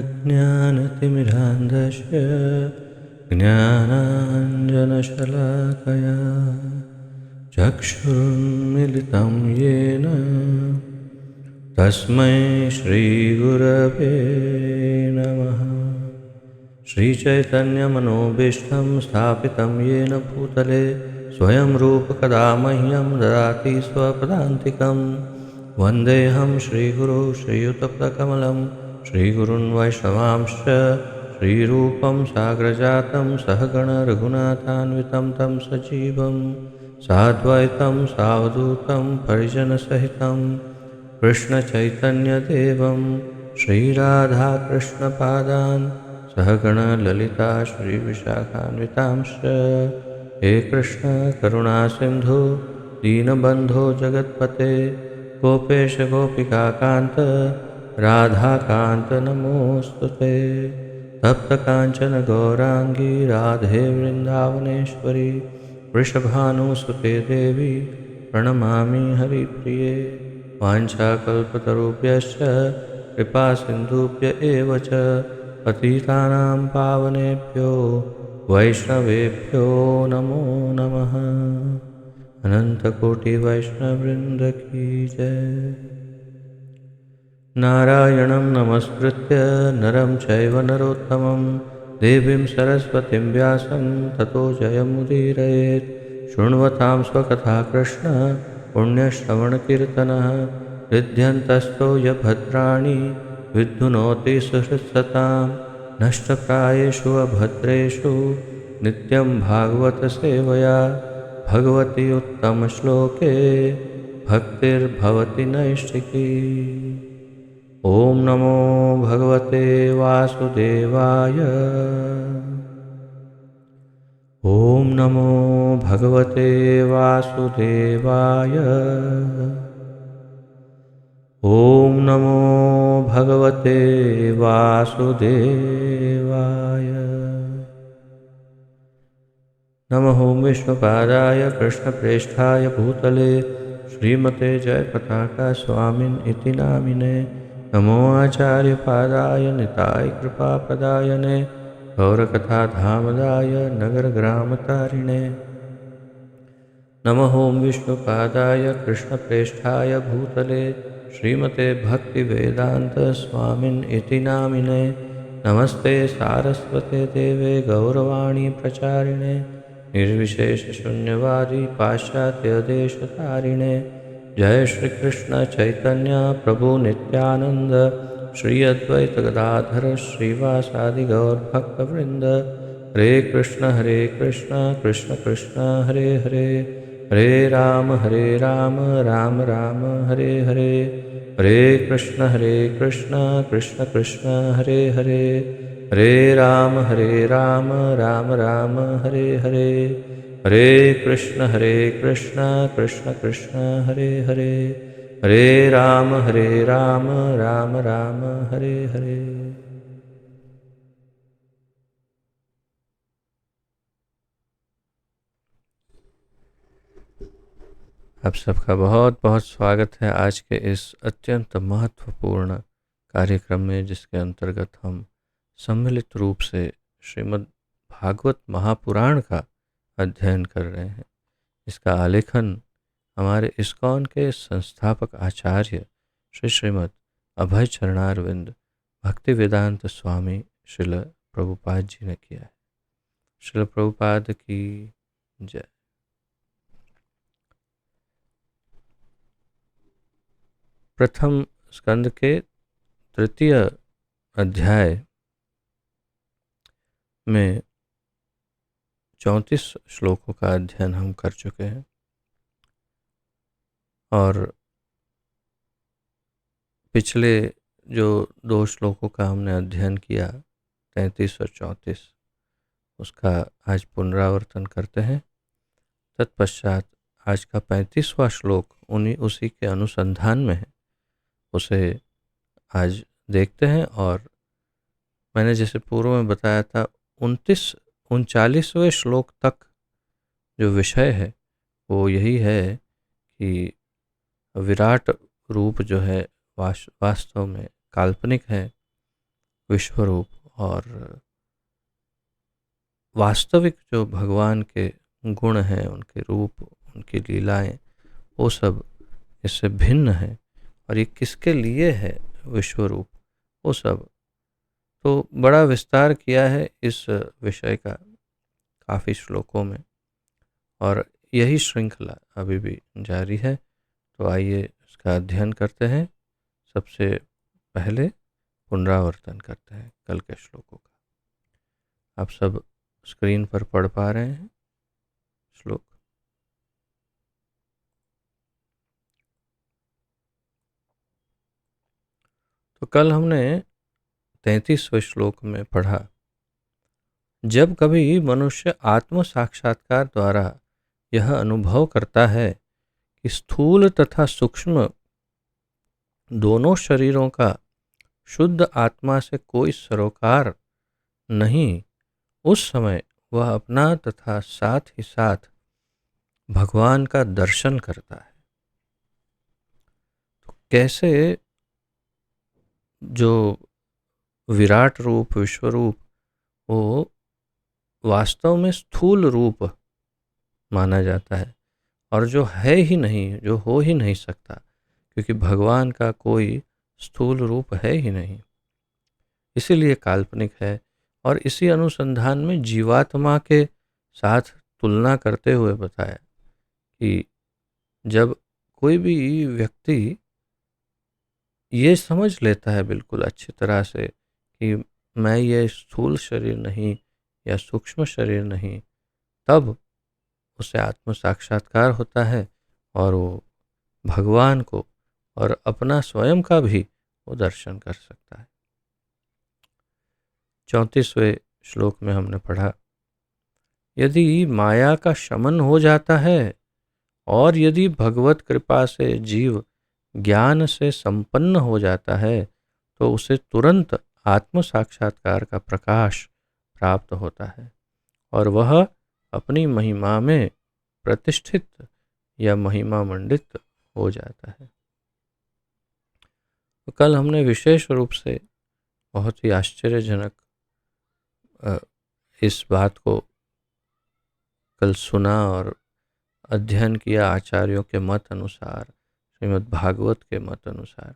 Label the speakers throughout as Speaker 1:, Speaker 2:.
Speaker 1: अज्ञानतिमिरान्धस्य ज्ञानाञ्जनशलाकया चक्षुरुन्मिलितं येन तस्मै श्रीगुरवे नमः। श्रीचैतन्यमनोभीष्टं स्थापितं येन भूतले स्वयं रूपकदा मह्यं ददाति स्वपदान्तिकं। वन्देऽहं श्रीगुरो श्रीयुतपदकमलं श्रीगुरून् वैष्णवांश्च श्रीरूपं साग्रजातं सहगण रघुनाथान्वितं तं सजीवं साद्वैतं सावधूतं परिजनसहितं कृष्णचैतन्यदेवं श्रीराधाकृष्णपादान् सहगण ललिता श्रीविशाखान्वितांश्च। हे कृष्ण करुणा सिन्धु दीनबन्धो जगत्पते गोपेश गोपिकान्त राधाकान्त नमोऽस्तुते। तप्तकाञ्चन गौराङ्गी राधे वृन्दावनेश्वरी वृषभानुसुते देवी प्रणमामि हरिप्रिये। वाञ्छाकल्पतरुभ्यश्च कृपासिन्धुभ्य एव च पतितानां पावनेभ्यो वैष्णवेभ्यो नमो नमः। अनन्तकोटिवैष्णववृन्द की जय। नारायणं नमस्कृत्य नरं चैव नरोत्तमं देवीं सरस्वतीं व्यासं ततो जयमुदीरयेत्। शृण्वतां स्वकथा कृष्ण पुण्यश्रवणकीर्तनः हृद्यन्तस्थो यभद्राणि विद्धुनोति सुहृत्सतां। नष्टप्रायेषु अभद्रेषु नित्यं भागवतसेवया भगवति उत्तमश्लोके भक्तिर्भवति नैष्ठिकी। ॐ नमो भगवते वासुदेवाय। ॐ नमो भगवते वासुदेवाय। ॐ नमो भगवते वासुदेवाय। नमः विष्णुपादाय कृष्णप्रेष्ठाय भूतले श्रीमते जयपताका स्वामिन् इति नामिने। नमो आचार्यपादाय निताय कृपाप्रदायने गौरकथाधामदाय नगरग्रामतारिणे। नमः विष्णुपादाय कृष्णप्रेष्ठाय भूतले श्रीमते भक्तिवेदान्त स्वामिन् इति नामिने। नमस्ते सारस्वते देवे गौरवाणी प्रचारिणे निर्विशेषशून्यवादी पाश्चात्यदेशतारिणे। जय श्री कृष्ण चैतन्य प्रभु नित्यानंद श्री अद्वैत गदाधर श्रीवासादि गौरभक्तवृंद। हरे कृष्ण कृष्ण कृष्ण हरे हरे हरे राम राम राम हरे हरे। हरे कृष्ण कृष्ण कृष्ण हरे हरे हरे राम राम राम हरे हरे। हरे कृष्ण कृष्ण कृष्ण हरे हरे हरे राम राम राम हरे हरे। आप सबका बहुत बहुत स्वागत है आज के इस अत्यंत महत्वपूर्ण कार्यक्रम में, जिसके अंतर्गत हम सम्मिलित रूप से श्रीमद् भागवत महापुराण का अध्ययन कर रहे हैं। इसका आलेखन हमारे इस्कॉन के संस्थापक आचार्य श्री श्रीमद् अभय चरणारविंद भक्तिवेदांत स्वामी श्रील प्रभुपाद जी ने किया है। श्रील प्रभुपाद की जय। प्रथम स्कंद के तृतीय अध्याय में 34 श्लोकों का अध्ययन हम कर चुके हैं और पिछले जो 2 श्लोकों का हमने अध्ययन किया 33 और 34, उसका आज पुनरावर्तन करते हैं। तत्पश्चात आज का 35वां श्लोक उसी के अनुसंधान में है, उसे आज देखते हैं। और मैंने जैसे पूर्व में बताया था 39वें श्लोक तक जो विषय है वो यही है कि विराट रूप जो है वास्तव में काल्पनिक है विश्वरूप और वास्तविक जो भगवान के गुण हैं, उनके रूप, उनकी लीलाएं, वो सब इससे भिन्न है। और ये किसके लिए है विश्वरूप, वो सब तो बड़ा विस्तार किया है इस विषय का काफ़ी श्लोकों में, और यही श्रृंखला अभी भी जारी है। तो आइए इसका अध्ययन करते हैं। सबसे पहले पुनरावर्तन करते हैं कल के श्लोकों का। आप सब स्क्रीन पर पढ़ पा रहे हैं श्लोक? तो कल हमने 33वें श्लोक में पढ़ा, जब कभी मनुष्य आत्म साक्षात्कार द्वारा यह अनुभव करता है कि स्थूल तथा सूक्ष्म दोनों शरीरों का शुद्ध आत्मा से कोई सरोकार नहीं, उस समय वह अपना तथा साथ ही साथ भगवान का दर्शन करता है। तो कैसे जो विराट रूप, विश्वरूप, वो वास्तव में स्थूल रूप माना जाता है, और जो है ही नहीं, जो हो ही नहीं सकता, क्योंकि भगवान का कोई स्थूल रूप है ही नहीं, इसीलिए काल्पनिक है। और इसी अनुसंधान में जीवात्मा के साथ तुलना करते हुए बताया कि जब कोई भी व्यक्ति ये समझ लेता है बिल्कुल अच्छी तरह से कि मैं ये स्थूल शरीर नहीं या सूक्ष्म शरीर नहीं, तब उसे आत्म साक्षात्कार होता है और वो भगवान को और अपना स्वयं का भी वो दर्शन कर सकता है। 34वें श्लोक में हमने पढ़ा, यदि माया का शमन हो जाता है और यदि भगवत कृपा से जीव ज्ञान से संपन्न हो जाता है, तो उसे तुरंत आत्म साक्षात्कार का प्रकाश प्राप्त होता है और वह अपनी महिमा में प्रतिष्ठित या महिमा मंडित हो जाता है। तो कल हमने विशेष रूप से बहुत ही आश्चर्यजनक इस बात को कल सुना और अध्ययन किया आचार्यों के मत अनुसार, श्रीमद् भागवत के मत अनुसार,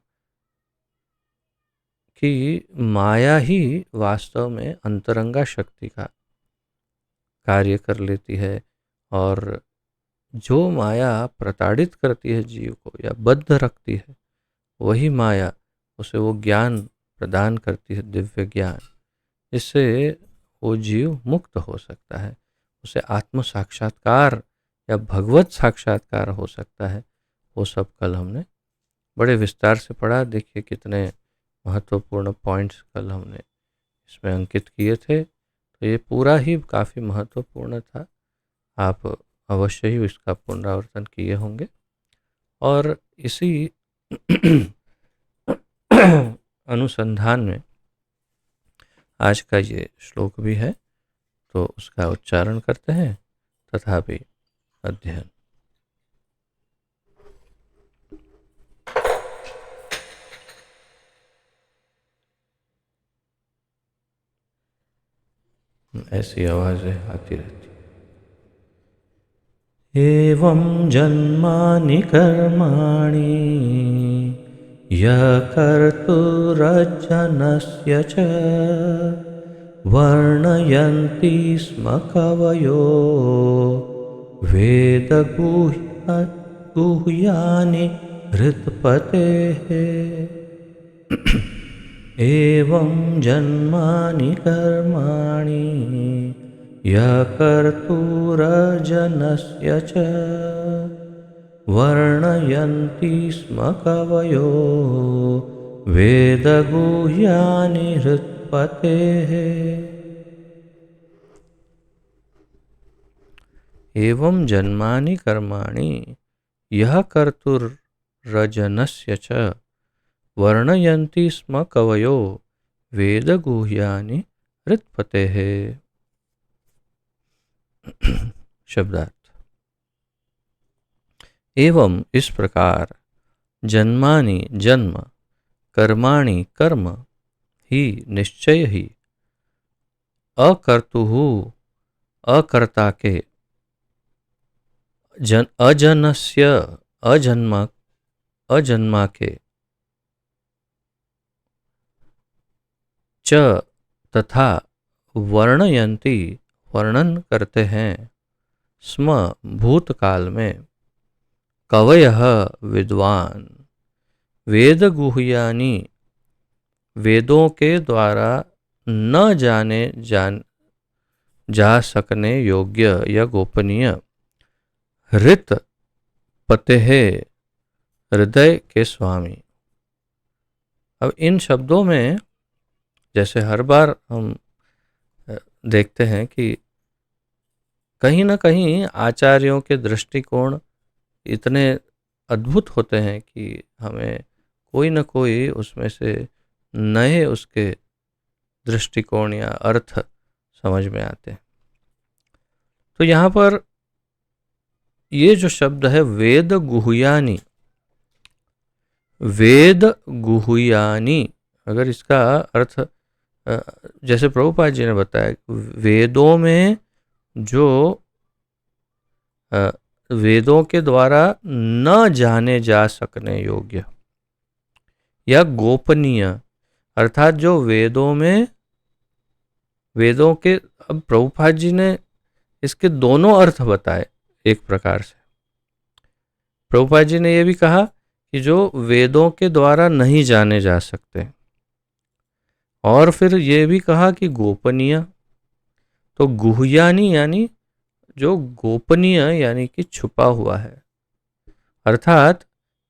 Speaker 1: कि माया ही वास्तव में अंतरंगा शक्ति का कार्य कर लेती है, और जो माया प्रताड़ित करती है जीव को या बद्ध रखती है, वही माया उसे वो ज्ञान प्रदान करती है, दिव्य ज्ञान, जिससे वो जीव मुक्त हो सकता है, उसे आत्म साक्षात्कार या भगवत साक्षात्कार हो सकता है। वो सब कल हमने बड़े विस्तार से पढ़ा। देखिए कितने महत्वपूर्ण पॉइंट्स कल हमने इसमें अंकित किए थे। तो ये पूरा ही काफ़ी महत्वपूर्ण था, आप अवश्य ही इसका पुनरावर्तन किए होंगे। और इसी अनुसंधान में आज का ये श्लोक भी है, तो उसका उच्चारण करते हैं तथापि अध्ययन। ऐसी आवाज़ें आती रहती। एवं जन्मानि कर्माणि यः कर्तुरर्जनस्य च वर्णयन्ति स्म कवयो वेदगुह्यानि हृत्पतेः। एवं जन्मानि कर्माणि यः कर्तुरर्जनस्य च वर्णयन्ति स्म कवयो वेदगुह्यानि हृत्पतेः। एवं जन्मानि कर्माणि यः कर्तुरर्जनस्य च वर्णयन्ति स्म कवयो वेदगुह्यानि हृत्पतेः। शब्दार्थ। एवं इस प्रकार जन्मानि जन्म, कर्माणि कर्म, ही निश्चय ही अकर्तुः अकर्ता के अजनस्य अजन्मा के च तथा वर्णयन्ति वर्णन करते हैं स्म भूतकाल में कवयः विद्वान वेद गुह्यानि वेदों के द्वारा न जा सकने योग्य या गोपनीय हृत पतेः हृदय के स्वामी। अब इन शब्दों में जैसे हर बार हम देखते हैं कि कहीं ना कहीं आचार्यों के दृष्टिकोण इतने अद्भुत होते हैं कि हमें कोई ना कोई उसमें से नए उसके दृष्टिकोण या अर्थ समझ में आते हैं। तो यहाँ पर ये जो शब्द है वेद गुह्यानि, वेद गुह्यानि, अगर इसका अर्थ जैसे प्रभुपाद जी ने बताया वेदों में जो वेदों के द्वारा न जाने जा सकने योग्य या गोपनीय, अर्थात जो वेदों में वेदों के, अब प्रभुपाद जी ने इसके दोनों अर्थ बताए। एक प्रकार से प्रभुपाद जी ने यह भी कहा कि जो वेदों के द्वारा नहीं जाने जा सकते, और फिर ये भी कहा कि गोपनीय। तो गुह्यानि यानी जो गोपनीय यानी कि छुपा हुआ है, अर्थात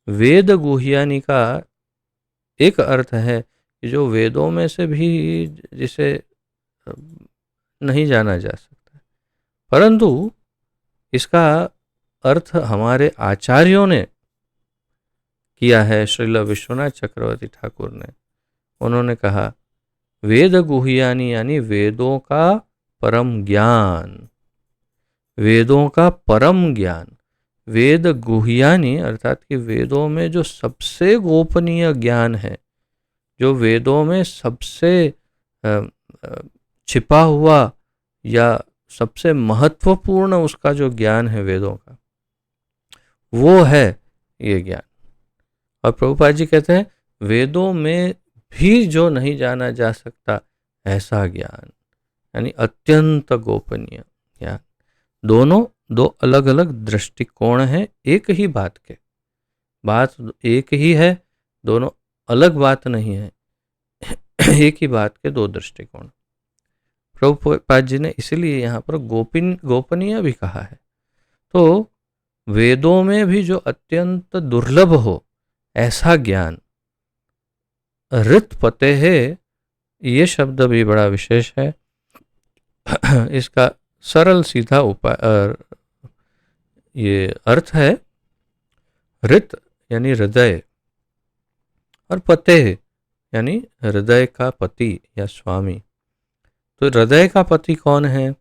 Speaker 1: वेद गुह्यानि का एक अर्थ है कि जो वेदों में से भी जिसे नहीं जाना जा सकता, परंतु इसका अर्थ हमारे आचार्यों ने किया है। श्रील विश्वनाथ चक्रवर्ती ठाकुर ने, उन्होंने कहा वेद गुह्यानि यानी वेदों का परम ज्ञान, वेदों का परम ज्ञान। वेद गुह्यानि अर्थात कि वेदों में जो सबसे गोपनीय ज्ञान है, जो वेदों में सबसे छिपा हुआ या सबसे महत्वपूर्ण उसका जो ज्ञान है वेदों का, वो है ये ज्ञान। और प्रभुपाद जी कहते हैं वेदों में भी जो नहीं जाना जा सकता ऐसा ज्ञान, यानी अत्यंत गोपनीय ज्ञान। दोनों दो अलग अलग दृष्टिकोण हैं एक ही बात के, बात एक ही है, दोनों अलग बात नहीं है, एक ही बात के दो दृष्टिकोण। प्रभुपाद जी ने इसीलिए यहाँ पर गोपनीय भी कहा है। तो वेदों में भी जो अत्यंत दुर्लभ हो ऐसा ज्ञान, ऋत पते है, ये शब्द भी बड़ा विशेष है। इसका सरल सीधा उपाय ये अर्थ है, ऋत यानी हृदय और पते यानी हृदय का पति या स्वामी। तो हृदय का पति कौन है?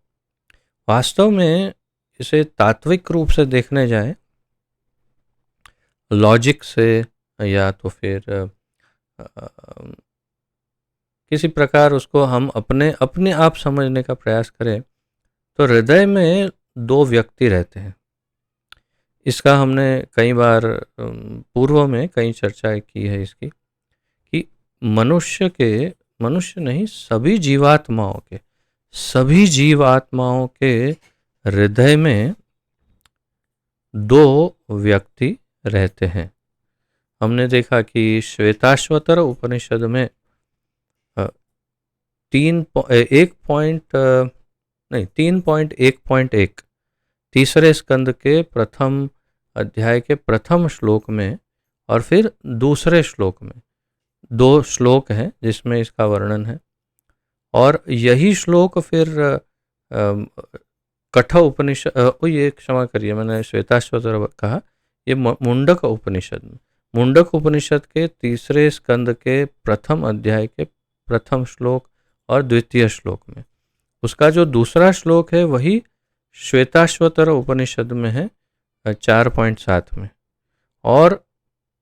Speaker 1: वास्तव में इसे तात्विक रूप से देखने जाए, लॉजिक से या तो फिर किसी प्रकार उसको हम अपने आप समझने का प्रयास करें, तो हृदय में दो व्यक्ति रहते हैं। इसका हमने कई बार पूर्व में कई चर्चा की है इसकी, कि मनुष्य नहीं, सभी जीवात्माओं के हृदय में दो व्यक्ति रहते हैं। हमने देखा कि श्वेताश्वतर उपनिषद में 3.1.1 तीसरे स्कंद के प्रथम अध्याय के प्रथम श्लोक में और फिर दूसरे श्लोक में, दो श्लोक हैं जिसमें इसका वर्णन है। और यही श्लोक फिर कठ उपनिषद, ये क्षमा करिए मैंने श्वेताश्वतर कहा, ये मुंडक उपनिषद के तीसरे स्कंद के प्रथम अध्याय के प्रथम श्लोक और द्वितीय श्लोक में, उसका जो दूसरा श्लोक है वही श्वेताश्वतर उपनिषद में है 4.7 में। और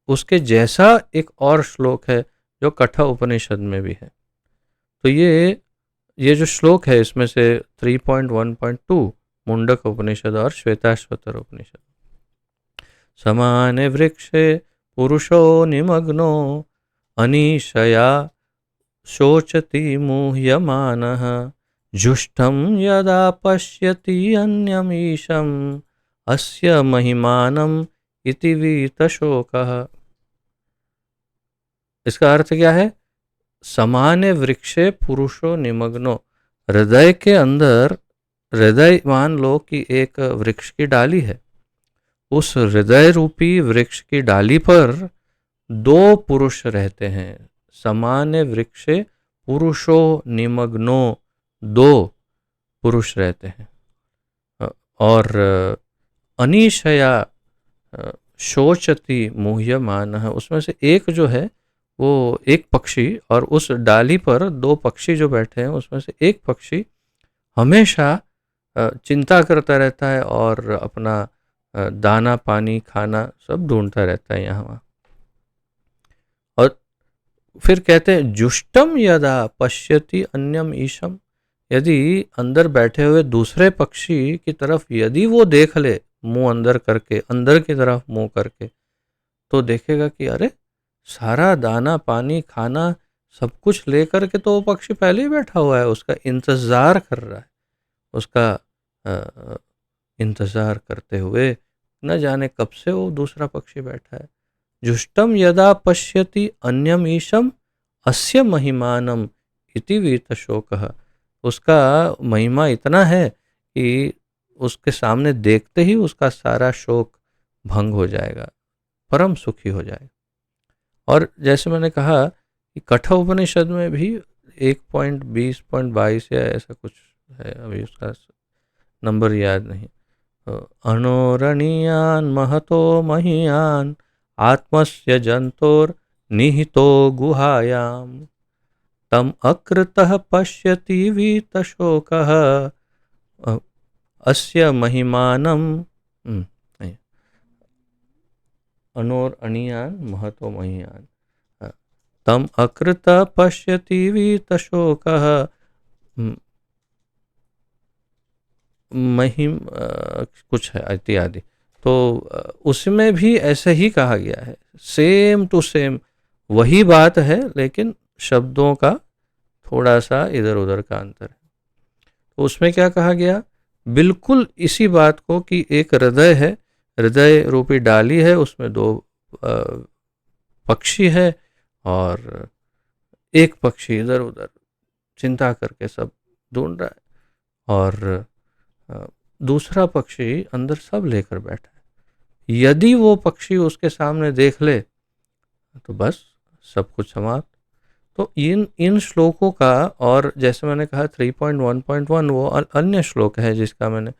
Speaker 1: उसके जैसा एक और श्लोक है जो कठ उपनिषद में भी है। तो ये जो श्लोक है इसमें से 3.1.2 मुंडक उपनिषद और श्वेताश्वतर उपनिषद। समाने वृक्षे पुरुषो निमग्नो अनीशया शोचति मुह्यमानः जुष्टं यदा पश्यति अन्यमीशम् अस्य महिमानम् इति वीतशोकः। इसका अर्थ क्या है? समाने वृक्षे पुरुषो निमग्नो, हृदय के अंदर, हृदय मान लो कि एक वृक्ष की डाली है, उस हृदय रूपी वृक्ष की डाली पर दो पुरुष रहते हैं। समाने वृक्षे पुरुषो निमग्नो, दो पुरुष रहते हैं। और अनीशया शोचति मुह्यमानः, उसमें से एक जो है वो एक पक्षी, और उस डाली पर दो पक्षी जो बैठे हैं उसमें से एक पक्षी हमेशा चिंता करता रहता है और अपना दाना पानी खाना सब ढूंढता रहता है यहाँ वहाँ। और फिर कहते हैं जुष्टम यदा पश्यति अन्यम ईशम, यदि अंदर बैठे हुए दूसरे पक्षी की तरफ यदि वो देख ले मुंह अंदर करके, अंदर की तरफ मुंह करके, तो देखेगा कि अरे सारा दाना पानी खाना सब कुछ लेकर के तो वो पक्षी पहले ही बैठा हुआ है, उसका इंतज़ार कर रहा है। उसका इंतज़ार करते हुए न जाने कब से वो दूसरा पक्षी बैठा है। जुष्टम यदा पश्यति अन्यम ईशम अस्य महिमानम इति वीतशोकः, उसका महिमा इतना है कि उसके सामने देखते ही उसका सारा शोक भंग हो जाएगा, परम सुखी हो जाएगा। और जैसे मैंने कहा कि कठोपनिषद उपनिषद में भी 1.20.22 या ऐसा कुछ है, अभी उसका नंबर याद नहीं। अनोरणीयान महतो महीयान आत्मस्य जंतोर निहितो गुहायाम तम अकृतः पश्यति वीतशोकः अस्य महिमानम। अनोरणीयान महतो महीयान तम अकृत पश्यति वीतशोकः महिम कुछ है इत्यादि। तो उसमें भी ऐसे ही कहा गया है, सेम टू सेम वही बात है, लेकिन शब्दों का थोड़ा सा इधर उधर का अंतर है। तो उसमें क्या कहा गया? बिल्कुल इसी बात को कि एक हृदय है, हृदय रूपी डाली है, उसमें दो पक्षी है, और एक पक्षी इधर उधर चिंता करके सब ढूंढ रहा है, और दूसरा पक्षी अंदर सब लेकर बैठा है। यदि वो पक्षी उसके सामने देख ले तो बस सब कुछ समाप्त। तो इन श्लोकों का, और जैसे मैंने कहा 3.1.1 वो अन्य श्लोक है जिसका मैंने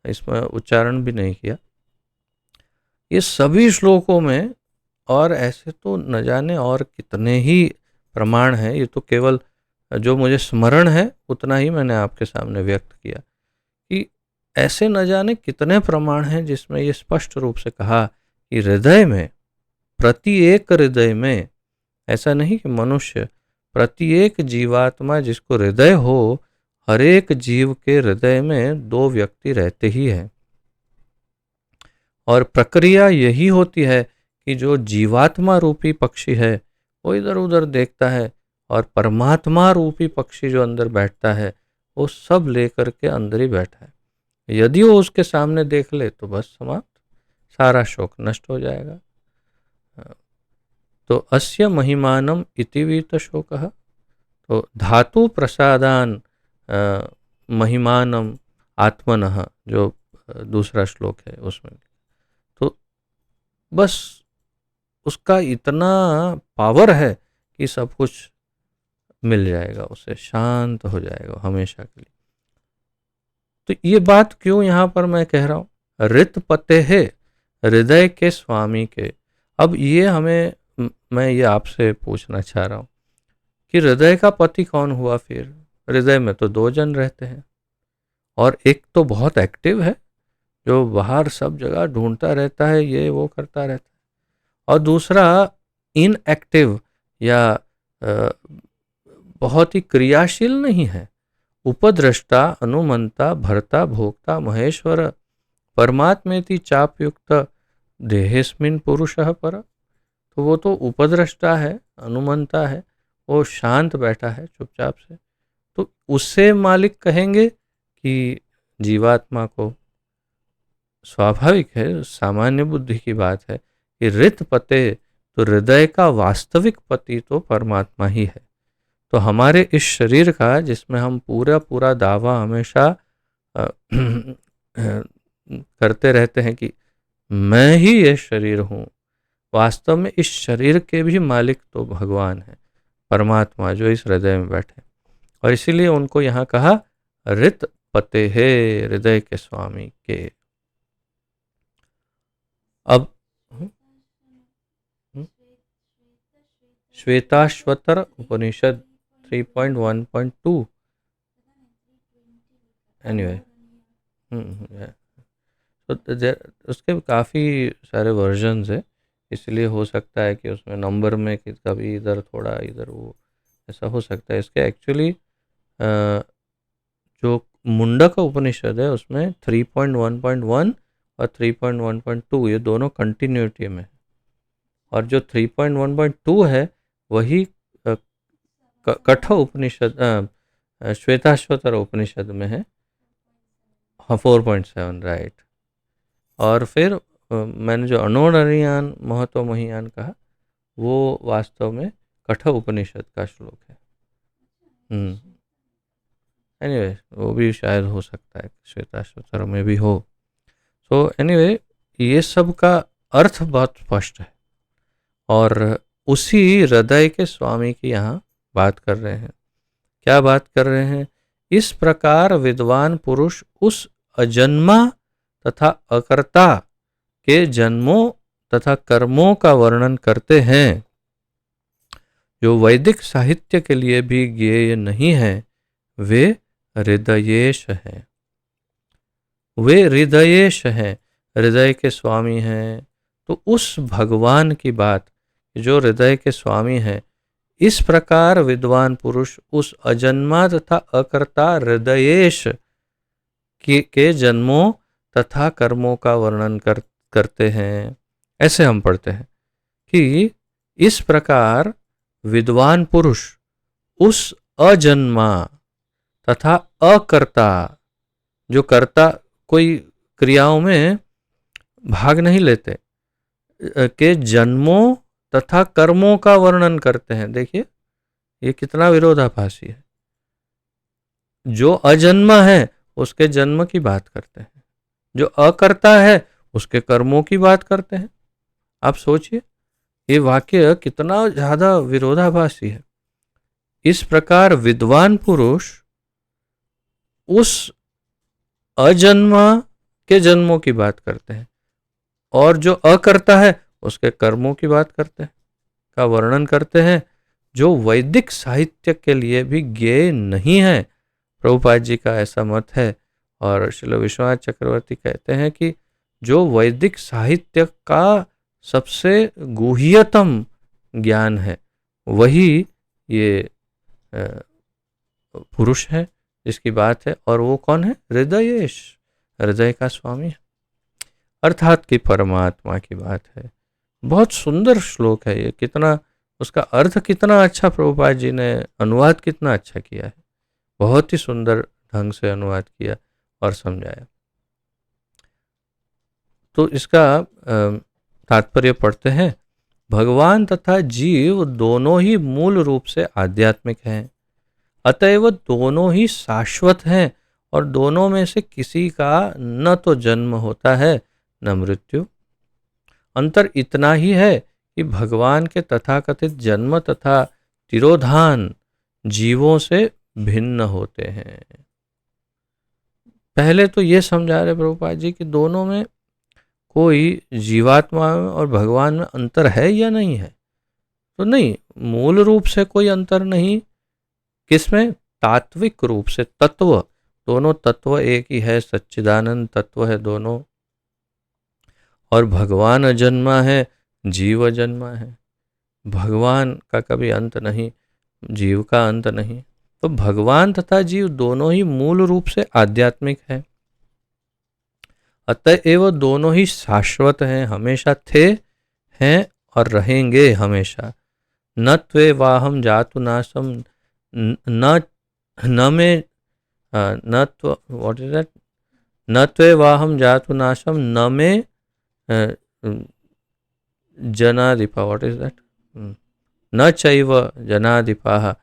Speaker 1: इसमें उच्चारण भी नहीं किया। ये सभी श्लोकों में, और ऐसे तो न जाने और कितने ही प्रमाण हैं, ये तो केवल जो मुझे स्मरण है उतना ही मैंने आपके सामने व्यक्त किया, कि ऐसे न जाने कितने प्रमाण हैं जिसमें ये स्पष्ट रूप से कहा कि हृदय में, प्रत्येक हृदय में, ऐसा नहीं कि मनुष्य, प्रत्येक जीवात्मा जिसको हृदय हो, हर एक जीव के हृदय में दो व्यक्ति रहते ही हैं। और प्रक्रिया यही होती है कि जो जीवात्मा रूपी पक्षी है वो इधर उधर देखता है, और परमात्मा रूपी पक्षी जो अंदर बैठता है वो सब लेकर के अंदर ही बैठा है। यदि वो उसके सामने देख ले तो बस समाप्त, सारा शोक नष्ट हो जाएगा। तो अस्य महिमानम इति वीतशोकः, तो धातु प्रसादान महिमानम आत्मनः, जो दूसरा श्लोक है उसमें, तो बस उसका इतना पावर है कि सब कुछ मिल जाएगा, उसे शांत हो जाएगा हमेशा के लिए। तो ये बात क्यों यहाँ पर मैं कह रहा हूँ? रित पते है, हृदय के स्वामी के। अब ये हमें, मैं ये आपसे पूछना चाह रहा हूँ कि हृदय का पति कौन हुआ फिर? हृदय में तो दो जन रहते हैं, और एक तो बहुत एक्टिव है जो बाहर सब जगह ढूंढता रहता है, ये वो करता रहता है, और दूसरा इनएक्टिव या बहुत ही क्रियाशील नहीं है। उपद्रष्टा, अनुमंता, भर्ता, भोक्ता, महेश्वर परमात्मेति चापयुक्त देहेस्मिन् पुरुषः पर। तो वो तो उपद्रष्टा है, अनुमंता है, वो शांत बैठा है चुपचाप से, तो उससे मालिक कहेंगे कि जीवात्मा को? स्वाभाविक है, सामान्य बुद्धि की बात है कि रित पते, तो हृदय का वास्तविक पति तो परमात्मा ही है। तो हमारे इस शरीर का, जिसमें हम पूरा पूरा दावा हमेशा करते रहते हैं कि मैं ही ये शरीर हूँ, वास्तव में इस शरीर के भी मालिक तो भगवान है, परमात्मा, जो इस हृदय में बैठे। और इसीलिए उनको यहाँ कहा रित पते है, हृदय के स्वामी के। अब श्वेताश्वतर उपनिषद 3.1.2 एनीवे, तो उसके काफ़ी सारे वर्जन्स है, इसलिए हो सकता है कि उसमें नंबर में कभी इधर थोड़ा इधर वो ऐसा हो सकता है। इसके एक्चुअली जो मुंडक उपनिषद है उसमें 3.1.1 और 3.1.2 ये दोनों कंटिन्यूटी में है, और जो 3.1.2 है वही कठ उपनिषद, श्वेताश्वतर उपनिषद में है। हाँ, 4.7 राइट। और फिर मैंने जो अनोरणीयान महतो महियान कहा, वो वास्तव में कठ उपनिषद का श्लोक है। एनीवे, वो भी शायद हो सकता है श्वेताश्वतर में भी हो। सो एनीवे, ये सब का अर्थ बहुत स्पष्ट है, और उसी हृदय के स्वामी की यहाँ बात कर रहे हैं। क्या बात कर रहे हैं? इस प्रकार विद्वान पुरुष उस अजन्मा तथा अकर्ता के जन्मों तथा कर्मों का वर्णन करते हैं, जो वैदिक साहित्य के लिए भी ज्ञेय नहीं है। वे हृदयेश हैं, वे हृदयेश हैं, हृदय के स्वामी हैं। तो उस भगवान की बात, जो हृदय के स्वामी है, इस प्रकार विद्वान पुरुष उस अजन्मा तथा अकर्ता हृदयेश के जन्मों तथा कर्मों का वर्णन करते हैं। ऐसे हम पढ़ते हैं कि इस प्रकार विद्वान पुरुष उस अजन्मा तथा अकर्ता, जो कर्ता कोई क्रियाओं में भाग नहीं लेते, के जन्मों तथा कर्मों का वर्णन करते हैं। देखिए ये कितना विरोधाभासी है। जो अजन्मा है उसके जन्म की बात करते हैं, जो अकर्ता है उसके कर्मों की बात करते हैं। आप सोचिए ये वाक्य कितना ज्यादा विरोधाभासी है। इस प्रकार विद्वान पुरुष उस अजन्मा के जन्मों की बात करते हैं, और जो अकर्ता है उसके कर्मों की बात करते हैं, का वर्णन करते हैं, जो वैदिक साहित्य के लिए भी ज्ञेय नहीं है। प्रभुपाद जी का ऐसा मत है, और श्रील विश्वनाथ चक्रवर्ती कहते हैं कि जो वैदिक साहित्य का सबसे गुह्यतम ज्ञान है, वही ये पुरुष है जिसकी बात है। और वो कौन है? हृदयेश, हृदय का स्वामी है, अर्थात कि परमात्मा की बात है। बहुत सुंदर श्लोक है ये, कितना उसका अर्थ कितना अच्छा प्रभुपाद जी ने अनुवाद कितना अच्छा किया है, बहुत ही सुंदर ढंग से अनुवाद किया और समझाया। तो इसका तात्पर्य पढ़ते हैं। भगवान तथा जीव दोनों ही मूल रूप से आध्यात्मिक हैं, अतएव दोनों ही शाश्वत हैं, और दोनों में से किसी का न तो जन्म होता है न मृत्यु। अंतर इतना ही है कि भगवान के तथाकथित जन्म तथा तिरोधान जीवों से भिन्न होते हैं। पहले तो ये समझा रहे प्रभुपाद जी कि दोनों में कोई जीवात्मा में और भगवान में अंतर है या नहीं है। तो नहीं, मूल रूप से कोई अंतर नहीं। किसमें? तात्विक रूप से, तत्व, दोनों तत्व एक ही है, सच्चिदानंद तत्व है दोनों। और भगवान अजन्मा है, जीव अजन्मा है। भगवान का कभी अंत नहीं, जीव का अंत नहीं। तो भगवान तथा जीव दोनों ही मूल रूप से आध्यात्मिक है, अतएव दोनों ही शाश्वत हैं, हमेशा थे, हैं और रहेंगे हमेशा। न त्वे वाहम जातु नाशम, न न में न त्व व्हाट इज दैट, न त्वे वाहम जातु नाशम न में जनाधिपा, व्हाट इज दैट, न चैव जनाधिपा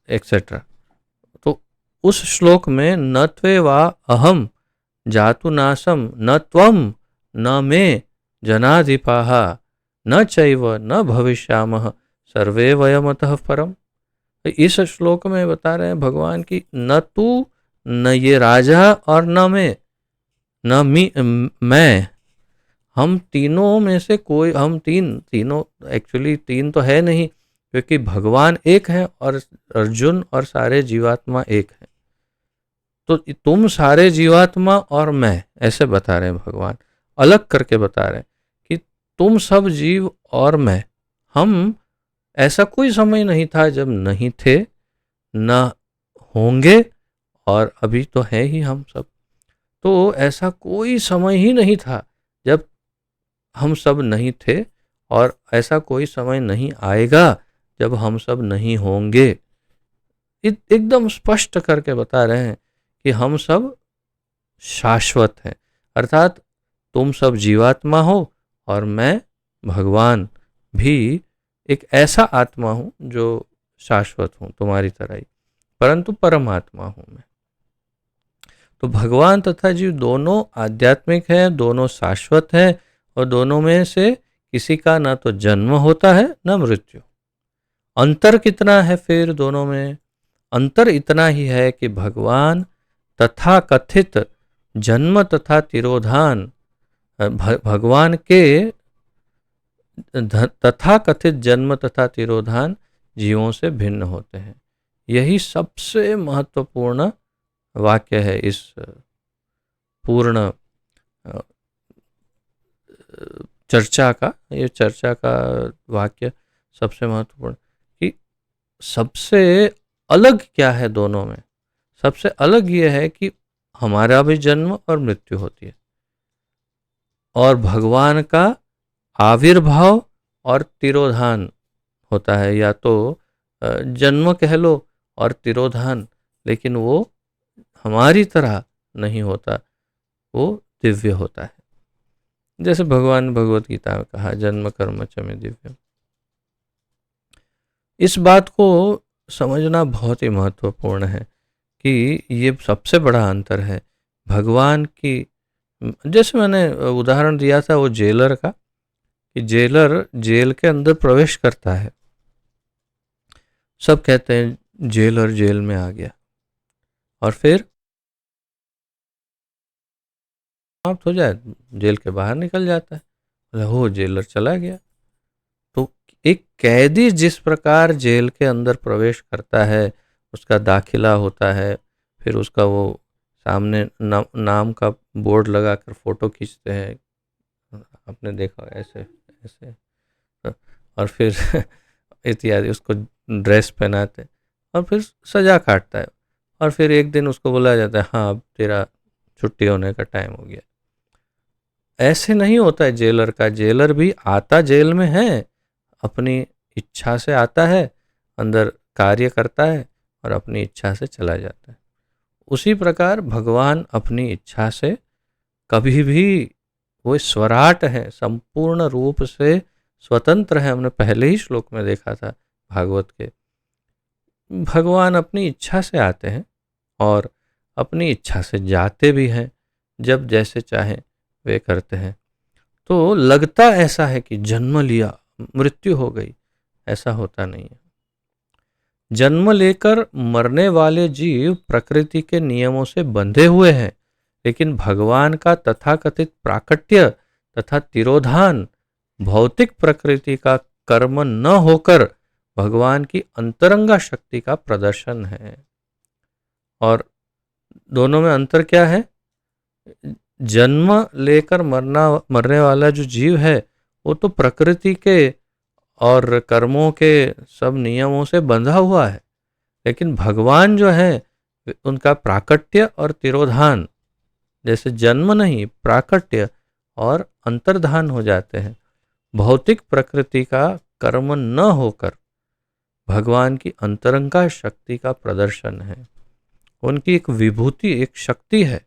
Speaker 1: एक्सेट्रा। तो उस श्लोक में न त्वे वा अहम जातु नाशम न त्वम न मे जनाधिपाः न चैव न भविष्यामः सर्वे वयमतः परम। तो इस श्लोक में बता रहे हैं भगवान की न तू, न ये राजा और न मैं, हम तीनों में से कोई, हम तीनों एक्चुअली तीन तो है नहीं, क्योंकि भगवान एक है और अर्जुन और सारे जीवात्मा एक है। तो तुम सारे जीवात्मा और मैं, ऐसे बता रहे हैं भगवान, अलग करके बता रहे हैं कि तुम सब जीव और मैं, हम, ऐसा कोई समय नहीं था जब नहीं थे, न होंगे, और अभी तो है ही हम सब। तो ऐसा कोई समय ही नहीं था जब हम सब नहीं थे, और ऐसा कोई समय नहीं आएगा जब हम सब नहीं होंगे। एकदम स्पष्ट करके बता रहे हैं कि हम सब शाश्वत हैं, अर्थात तुम सब जीवात्मा हो और मैं भगवान भी एक ऐसा आत्मा हूं जो शाश्वत हूं तुम्हारी तरह ही, परंतु परमात्मा हूं मैं। तो भगवान तथा जीव दोनों आध्यात्मिक हैं, दोनों शाश्वत हैं, और दोनों में से किसी का ना तो जन्म होता है न मृत्यु। अंतर कितना है फिर दोनों में? अंतर इतना ही है कि भगवान तथा कथित जन्म तथा तिरोधान, भगवान के तथा कथित जन्म तथा तिरोधान जीवों से भिन्न होते हैं। यही सबसे महत्वपूर्ण वाक्य है इस पूर्ण चर्चा का। ये चर्चा का वाक्य सबसे महत्वपूर्ण, कि सबसे अलग क्या है दोनों में? सबसे अलग ये है कि हमारा भी जन्म और मृत्यु होती है, और भगवान का आविर्भाव और तिरोधान होता है, या तो जन्म कह लो और तिरोधान, लेकिन वो हमारी तरह नहीं होता, वो दिव्य होता है। जैसे भगवान ने भगवत गीता में कहा, जन्म कर्म च मे दिव्यम। इस बात को समझना बहुत ही महत्वपूर्ण है कि ये सबसे बड़ा अंतर है भगवान की। जैसे मैंने उदाहरण दिया था वो जेलर का, कि जेलर जेल के अंदर प्रवेश करता है, सब कहते हैं जेलर जेल में आ गया, और फिर समाप्त हो जाए, जेल के बाहर निकल जाता है, हो जेलर चला गया। तो एक कैदी जिस प्रकार जेल के अंदर प्रवेश करता है, उसका दाखिला होता है, फिर उसका वो सामने नाम का बोर्ड लगाकर फोटो खींचते हैं, आपने देखा ऐसे ऐसे, और फिर इत्यादि, उसको ड्रेस पहनाते, और फिर सजा काटता है, और फिर एक दिन उसको बुलाया जाता है, हाँ अब तेरा छुट्टी होने का टाइम हो गया। ऐसे नहीं होता है जेलर का। जेलर भी आता जेल में है, अपनी इच्छा से आता है, अंदर कार्य करता है और अपनी इच्छा से चला जाता है। उसी प्रकार भगवान अपनी इच्छा से कभी भी, वो स्वराट है, संपूर्ण रूप से स्वतंत्र है। हमने पहले ही श्लोक में देखा था भागवत के, भगवान अपनी इच्छा से आते हैं और अपनी इच्छा से जाते भी हैं, जब जैसे चाहें वे करते हैं। तो लगता ऐसा है कि जन्म लिया मृत्यु हो गई, ऐसा होता नहीं है। जन्म लेकर मरने वाले जीव प्रकृति के नियमों से बंधे हुए हैं, लेकिन भगवान का तथाकथित प्राकट्य तथा तिरोधान भौतिक प्रकृति का कर्म न होकर भगवान की अंतरंगा शक्ति का प्रदर्शन है। और दोनों में अंतर क्या है? जन्म लेकर मरने वाला जो जीव है, वो तो प्रकृति के और कर्मों के सब नियमों से बंधा हुआ है। लेकिन भगवान जो है उनका प्राकट्य और तिरोधान, जैसे जन्म नहीं, प्राकट्य और अंतर्धान हो जाते हैं। भौतिक प्रकृति का कर्म न होकर भगवान की अंतरंगा शक्ति का प्रदर्शन है। उनकी एक विभूति, एक शक्ति है।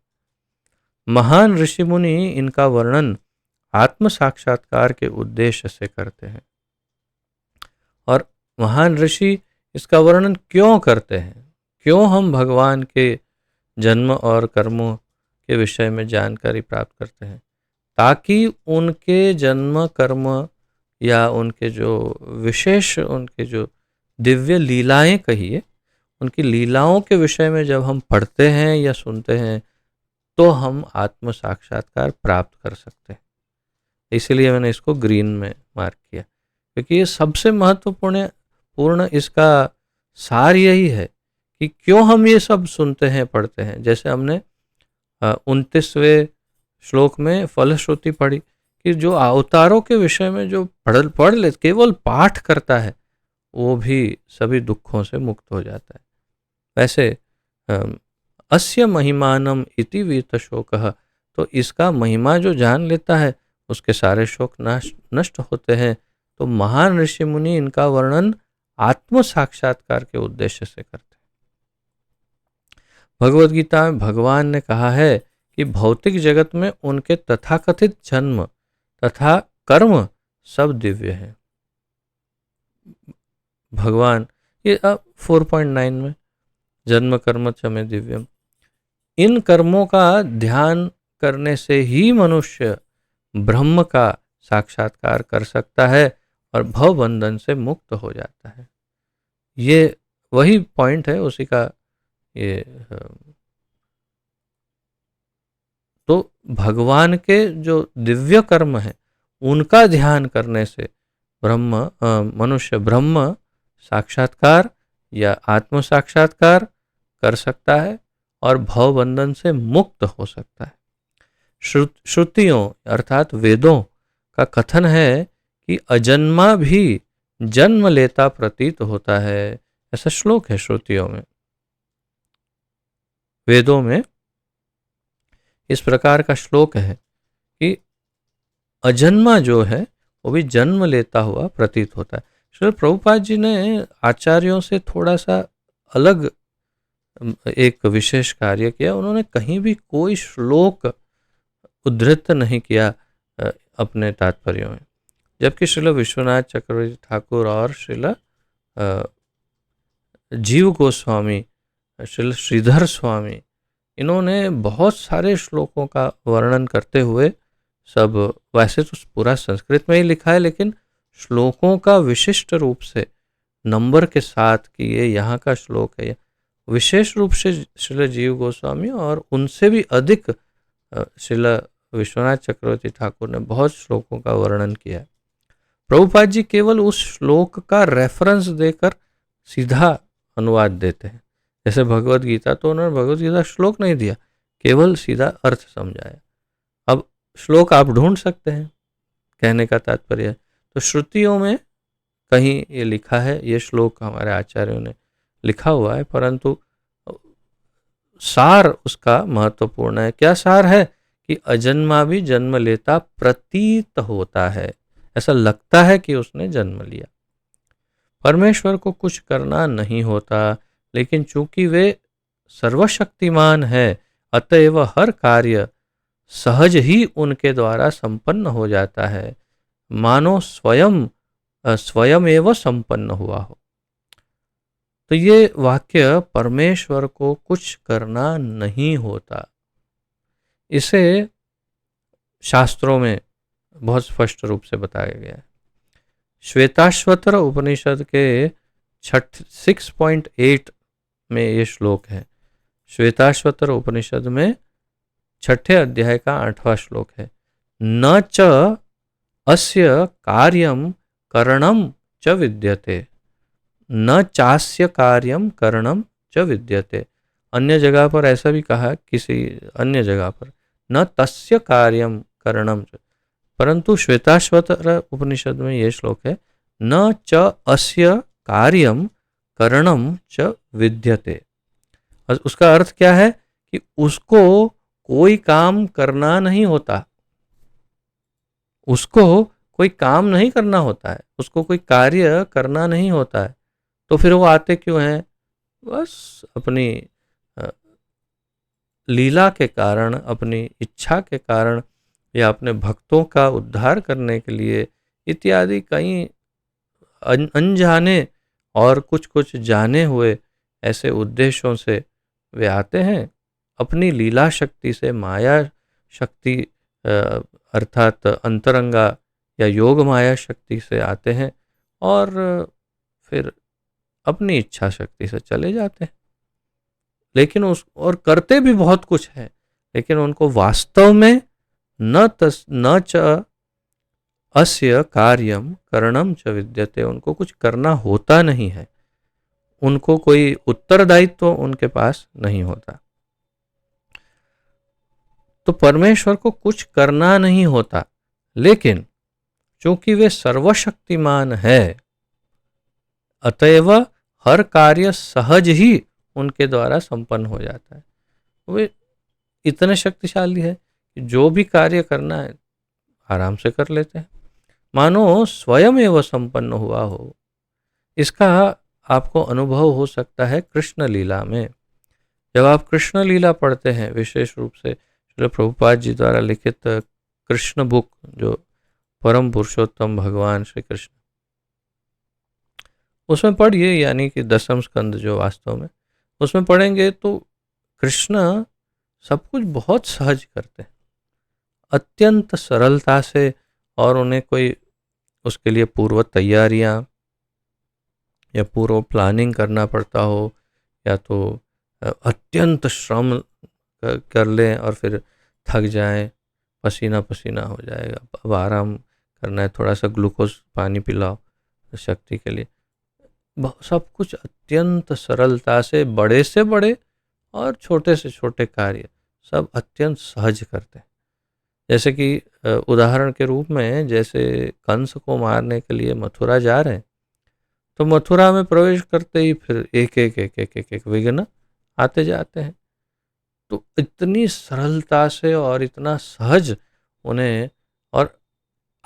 Speaker 1: महान ऋषि मुनि इनका वर्णन आत्म साक्षात्कार के उद्देश्य से करते हैं। और महान ऋषि इसका वर्णन क्यों करते हैं? क्यों हम भगवान के जन्म और कर्मों के विषय में जानकारी प्राप्त करते हैं? ताकि उनके जन्म कर्म या उनके जो विशेष, उनके जो दिव्य लीलाएं कहिए, उनकी लीलाओं के विषय में जब हम पढ़ते हैं या सुनते हैं तो हम आत्म साक्षात्कार प्राप्त कर सकते हैं। इसीलिए मैंने इसको ग्रीन में मार्क किया, क्योंकि ये सबसे महत्वपूर्ण इसका सार यही है कि क्यों हम ये सब सुनते हैं, पढ़ते हैं। जैसे हमने 29वें श्लोक में फलश्रुति पढ़ी कि जो अवतारों के विषय में जो पढ़ ले, केवल पाठ करता है, वो भी सभी दुखों से मुक्त हो जाता है। वैसे अस्य महिमानम इति वीत शोकः, तो इसका महिमा जो जान लेता है उसके सारे शोक नष्ट होते हैं। तो महान ऋषि मुनि इनका वर्णन आत्म साक्षात्कार के उद्देश्य से करते हैं। भगवद गीता में भगवान ने कहा है कि भौतिक जगत में उनके तथाकथित जन्म तथा कर्म सब दिव्य हैं। भगवान ये 4.9 में जन्म कर्म च मे दिव्यम, इन कर्मों का ध्यान करने से ही मनुष्य ब्रह्म का साक्षात्कार कर सकता है और भव बंधन से मुक्त हो जाता है। ये वही पॉइंट है उसी का। ये तो भगवान के जो दिव्य कर्म है उनका ध्यान करने से मनुष्य ब्रह्म साक्षात्कार या आत्म साक्षात्कार कर सकता है और भव बंधन से मुक्त हो सकता है। श्रुतियों अर्थात वेदों का कथन है कि अजन्मा भी जन्म लेता प्रतीत होता है। ऐसा श्लोक है श्रुतियों में, वेदों में इस प्रकार का श्लोक है कि अजन्मा जो है वो भी जन्म लेता हुआ प्रतीत होता है। श्री प्रभुपाद जी ने आचार्यों से थोड़ा सा अलग एक विशेष कार्य किया। उन्होंने कहीं भी कोई श्लोक उद्धृत नहीं किया अपने तात्पर्यों में, जबकि श्रील विश्वनाथ चक्रवर्ती ठाकुर और श्रील जीव गोस्वामी, श्रील श्रीधर स्वामी, इन्होंने बहुत सारे श्लोकों का वर्णन करते हुए सब, वैसे तो पूरा संस्कृत में ही लिखा है, लेकिन श्लोकों का विशिष्ट रूप से नंबर के साथ कि ये यहाँ का श्लोक है, विशेष रूप से श्रील जीव गोस्वामी और उनसे भी अधिक श्रील विश्वनाथ चक्रवर्ती ठाकुर ने बहुत श्लोकों का वर्णन किया है। प्रभुपाद जी केवल उस श्लोक का रेफरेंस देकर सीधा अनुवाद देते हैं। जैसे भगवद गीता, तो उन्होंने भगवद गीता श्लोक नहीं दिया, केवल सीधा अर्थ समझाया। अब श्लोक आप ढूंढ सकते हैं, कहने का तात्पर्य है। तो श्रुतियों में कहीं ये लिखा है, ये श्लोक हमारे आचार्यों ने लिखा हुआ है, परंतु सार उसका महत्वपूर्ण है। क्या सार है? कि अजन्मा भी जन्म लेता प्रतीत होता है, ऐसा लगता है कि उसने जन्म लिया। परमेश्वर को कुछ करना नहीं होता, लेकिन चूंकि वे सर्वशक्तिमान है, अतएव हर कार्य सहज ही उनके द्वारा संपन्न हो जाता है, मानो स्वयं एवं संपन्न हुआ हो। तो ये वाक्य परमेश्वर को कुछ करना नहीं होता, इसे शास्त्रों में बहुत स्पष्ट रूप से बताया गया है। श्वेताश्वतर उपनिषद के 6.8 में ये श्लोक है। श्वेताश्वतर उपनिषद में 6ठे अध्याय का 8वां श्लोक है। न च अस्य कार्यम करणम च विद्यते, न चास्य कार्यम करणम च विद्यते। अन्य जगह पर ऐसा भी कहा, किसी अन्य जगह पर न तस्य कार्यम करणम च, परंतु श्वेताश्वतर उपनिषद में यह श्लोक है न च अस्य कार्यम करणम च विद्यते। और उसका अर्थ क्या है कि उसको कोई काम करना नहीं होता, उसको कोई काम नहीं करना होता है, उसको कोई कार्य करना नहीं होता है, तो फिर वो आते क्यों हैं? बस अपनी अ, लीला के कारण, अपनी इच्छा के कारण, या अपने भक्तों का उद्धार करने के लिए इत्यादि कई अनजाने और कुछ कुछ जाने हुए ऐसे उद्देश्यों से वे आते हैं। अपनी लीला शक्ति से, माया शक्ति अ, अर्थात अंतरंगा या योग माया शक्ति से आते हैं और फिर अपनी इच्छा शक्ति से चले जाते हैं। लेकिन उस और करते भी बहुत कुछ है, लेकिन उनको वास्तव में न च अस्य कार्यम करणम च विद्यते, उनको कुछ करना होता नहीं है, उनको कोई उत्तरदायित्व तो उनके पास नहीं होता। तो परमेश्वर को कुछ करना नहीं होता, लेकिन चूंकि वे सर्वशक्तिमान है, अतएव हर कार्य सहज ही उनके द्वारा संपन्न हो जाता है। वे इतने शक्तिशाली है कि जो भी कार्य करना है आराम से कर लेते हैं, मानो स्वयं एवं संपन्न हुआ हो। इसका आपको अनुभव हो सकता है कृष्ण लीला में। जब आप कृष्ण लीला पढ़ते हैं, विशेष रूप से श्रील प्रभुपाद जी द्वारा लिखित कृष्ण बुक, जो परम पुरुषोत्तम भगवान श्री कृष्ण, उसमें पढ़िए, यानी कि दसम स्कंद जो वास्तव में, उसमें पढ़ेंगे तो कृष्ण सब कुछ बहुत सहज करते हैं, अत्यंत सरलता से। और उन्हें कोई उसके लिए पूर्व तैयारियां या पूर्व प्लानिंग करना पड़ता हो, या तो अत्यंत श्रम कर लें और फिर थक जाएं, पसीना पसीना हो जाएगा, अब आराम करना है, थोड़ा सा ग्लूकोज पानी पिलाओ शक्ति के लिए। सब कुछ अत्यंत सरलता से बड़े और छोटे से छोटे कार्य सब अत्यंत सहज करते हैं। जैसे कि उदाहरण के रूप में, जैसे कंस को मारने के लिए मथुरा जा रहे हैं, तो मथुरा में प्रवेश करते ही फिर एक एक एक एक एक, एक विघ्न आते जाते हैं। तो इतनी सरलता से और इतना सहज उन्हें, और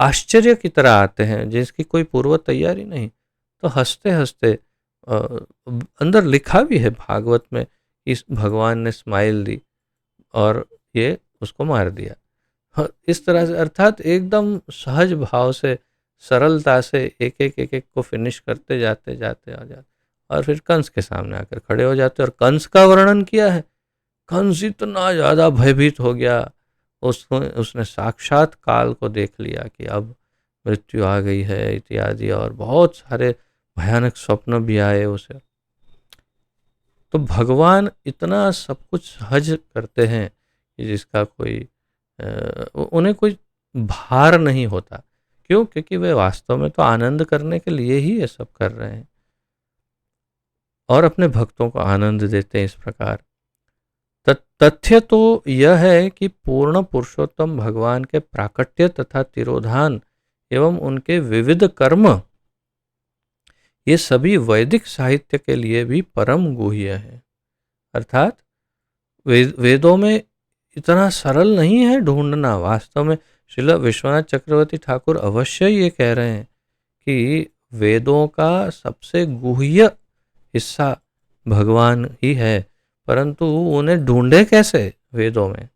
Speaker 1: आश्चर्य की तरह आते हैं जिसकी कोई पूर्व तैयारी नहीं। तो हंसते हंसते अंदर लिखा भी है भागवत में, इस भगवान ने स्माइल दी और ये उसको मार दिया। इस तरह से, अर्थात एकदम सहज भाव से, सरलता से एक एक को फिनिश करते जाते जाते आ जाते, और फिर कंस के सामने आकर खड़े हो जाते। और कंस का वर्णन किया है, कंस इतना ज़्यादा भयभीत हो गया, उसने साक्षात काल को देख लिया कि अब मृत्यु आ गई है इत्यादि, और बहुत सारे भयानक स्वप्न भी आए उसे। तो भगवान इतना सब कुछ सहज करते हैं कि जिसका कोई उन्हें कोई भार नहीं होता। क्यों? क्योंकि वे वास्तव में तो आनंद करने के लिए ही ये सब कर रहे हैं और अपने भक्तों को आनंद देते हैं इस प्रकार। तथ्य तो यह है कि पूर्ण पुरुषोत्तम भगवान के प्राकट्य तथा तिरोधान एवं उनके विविध कर्म, ये सभी वैदिक साहित्य के लिए भी परम गुह्य है। अर्थात वेदों में इतना सरल नहीं है ढूंढना। वास्तव में श्रील विश्वनाथ चक्रवर्ती ठाकुर अवश्य ये कह रहे हैं कि वेदों का सबसे गुह्य हिस्सा भगवान ही है, परंतु उन्हें ढूंढे कैसे वेदों में?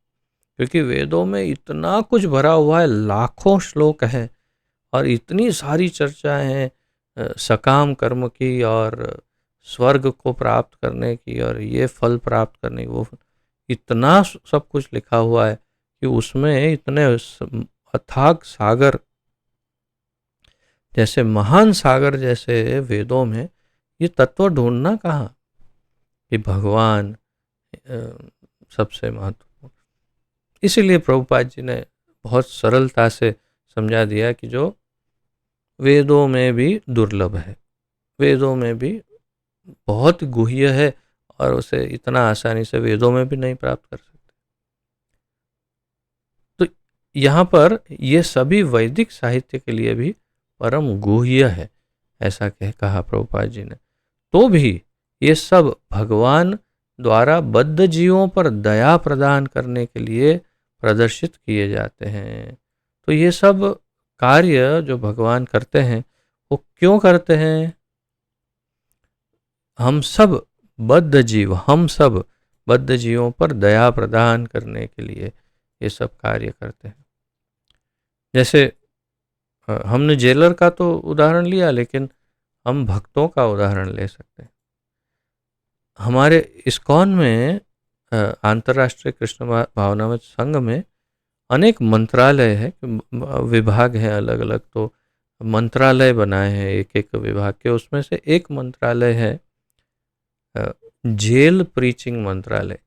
Speaker 1: क्योंकि वेदों में इतना कुछ भरा हुआ है, लाखों श्लोक हैं और इतनी सारी चर्चाएं हैं सकाम कर्म की, और स्वर्ग को प्राप्त करने की, और ये फल प्राप्त करने की, वो इतना सब कुछ लिखा हुआ है कि उसमें इतने अथाग सागर जैसे, महान सागर जैसे वेदों में ये तत्व ढूंढना कहाँ कि भगवान सबसे महत्वपूर्ण। इसीलिए प्रभुपाद जी ने बहुत सरलता से समझा दिया कि जो वेदों में भी दुर्लभ है, वेदों में भी बहुत गुह्य है, और उसे इतना आसानी से वेदों में भी नहीं प्राप्त कर सकते। तो यहाँ पर ये सभी वैदिक साहित्य के लिए भी परम गुह्य है, ऐसा कहा प्रभुपाद जी ने। तो भी ये सब भगवान द्वारा बद्ध जीवों पर दया प्रदान करने के लिए प्रदर्शित किए जाते हैं। तो ये सब कार्य जो भगवान करते हैं वो क्यों करते हैं? हम सब हम सब बद्ध जीवों पर दया प्रदान करने के लिए ये सब कार्य करते हैं। जैसे हमने जेलर का तो उदाहरण लिया, लेकिन हम भक्तों का उदाहरण ले सकते हैं। हमारे इस्कॉन में अंतर्राष्ट्रीय कृष्ण भावनामृत संघ में अनेक मंत्रालय है, विभाग है अलग अलग। तो मंत्रालय बनाए हैं एक एक विभाग के। उसमें से एक मंत्रालय है जेल प्रीचिंग मंत्रालय।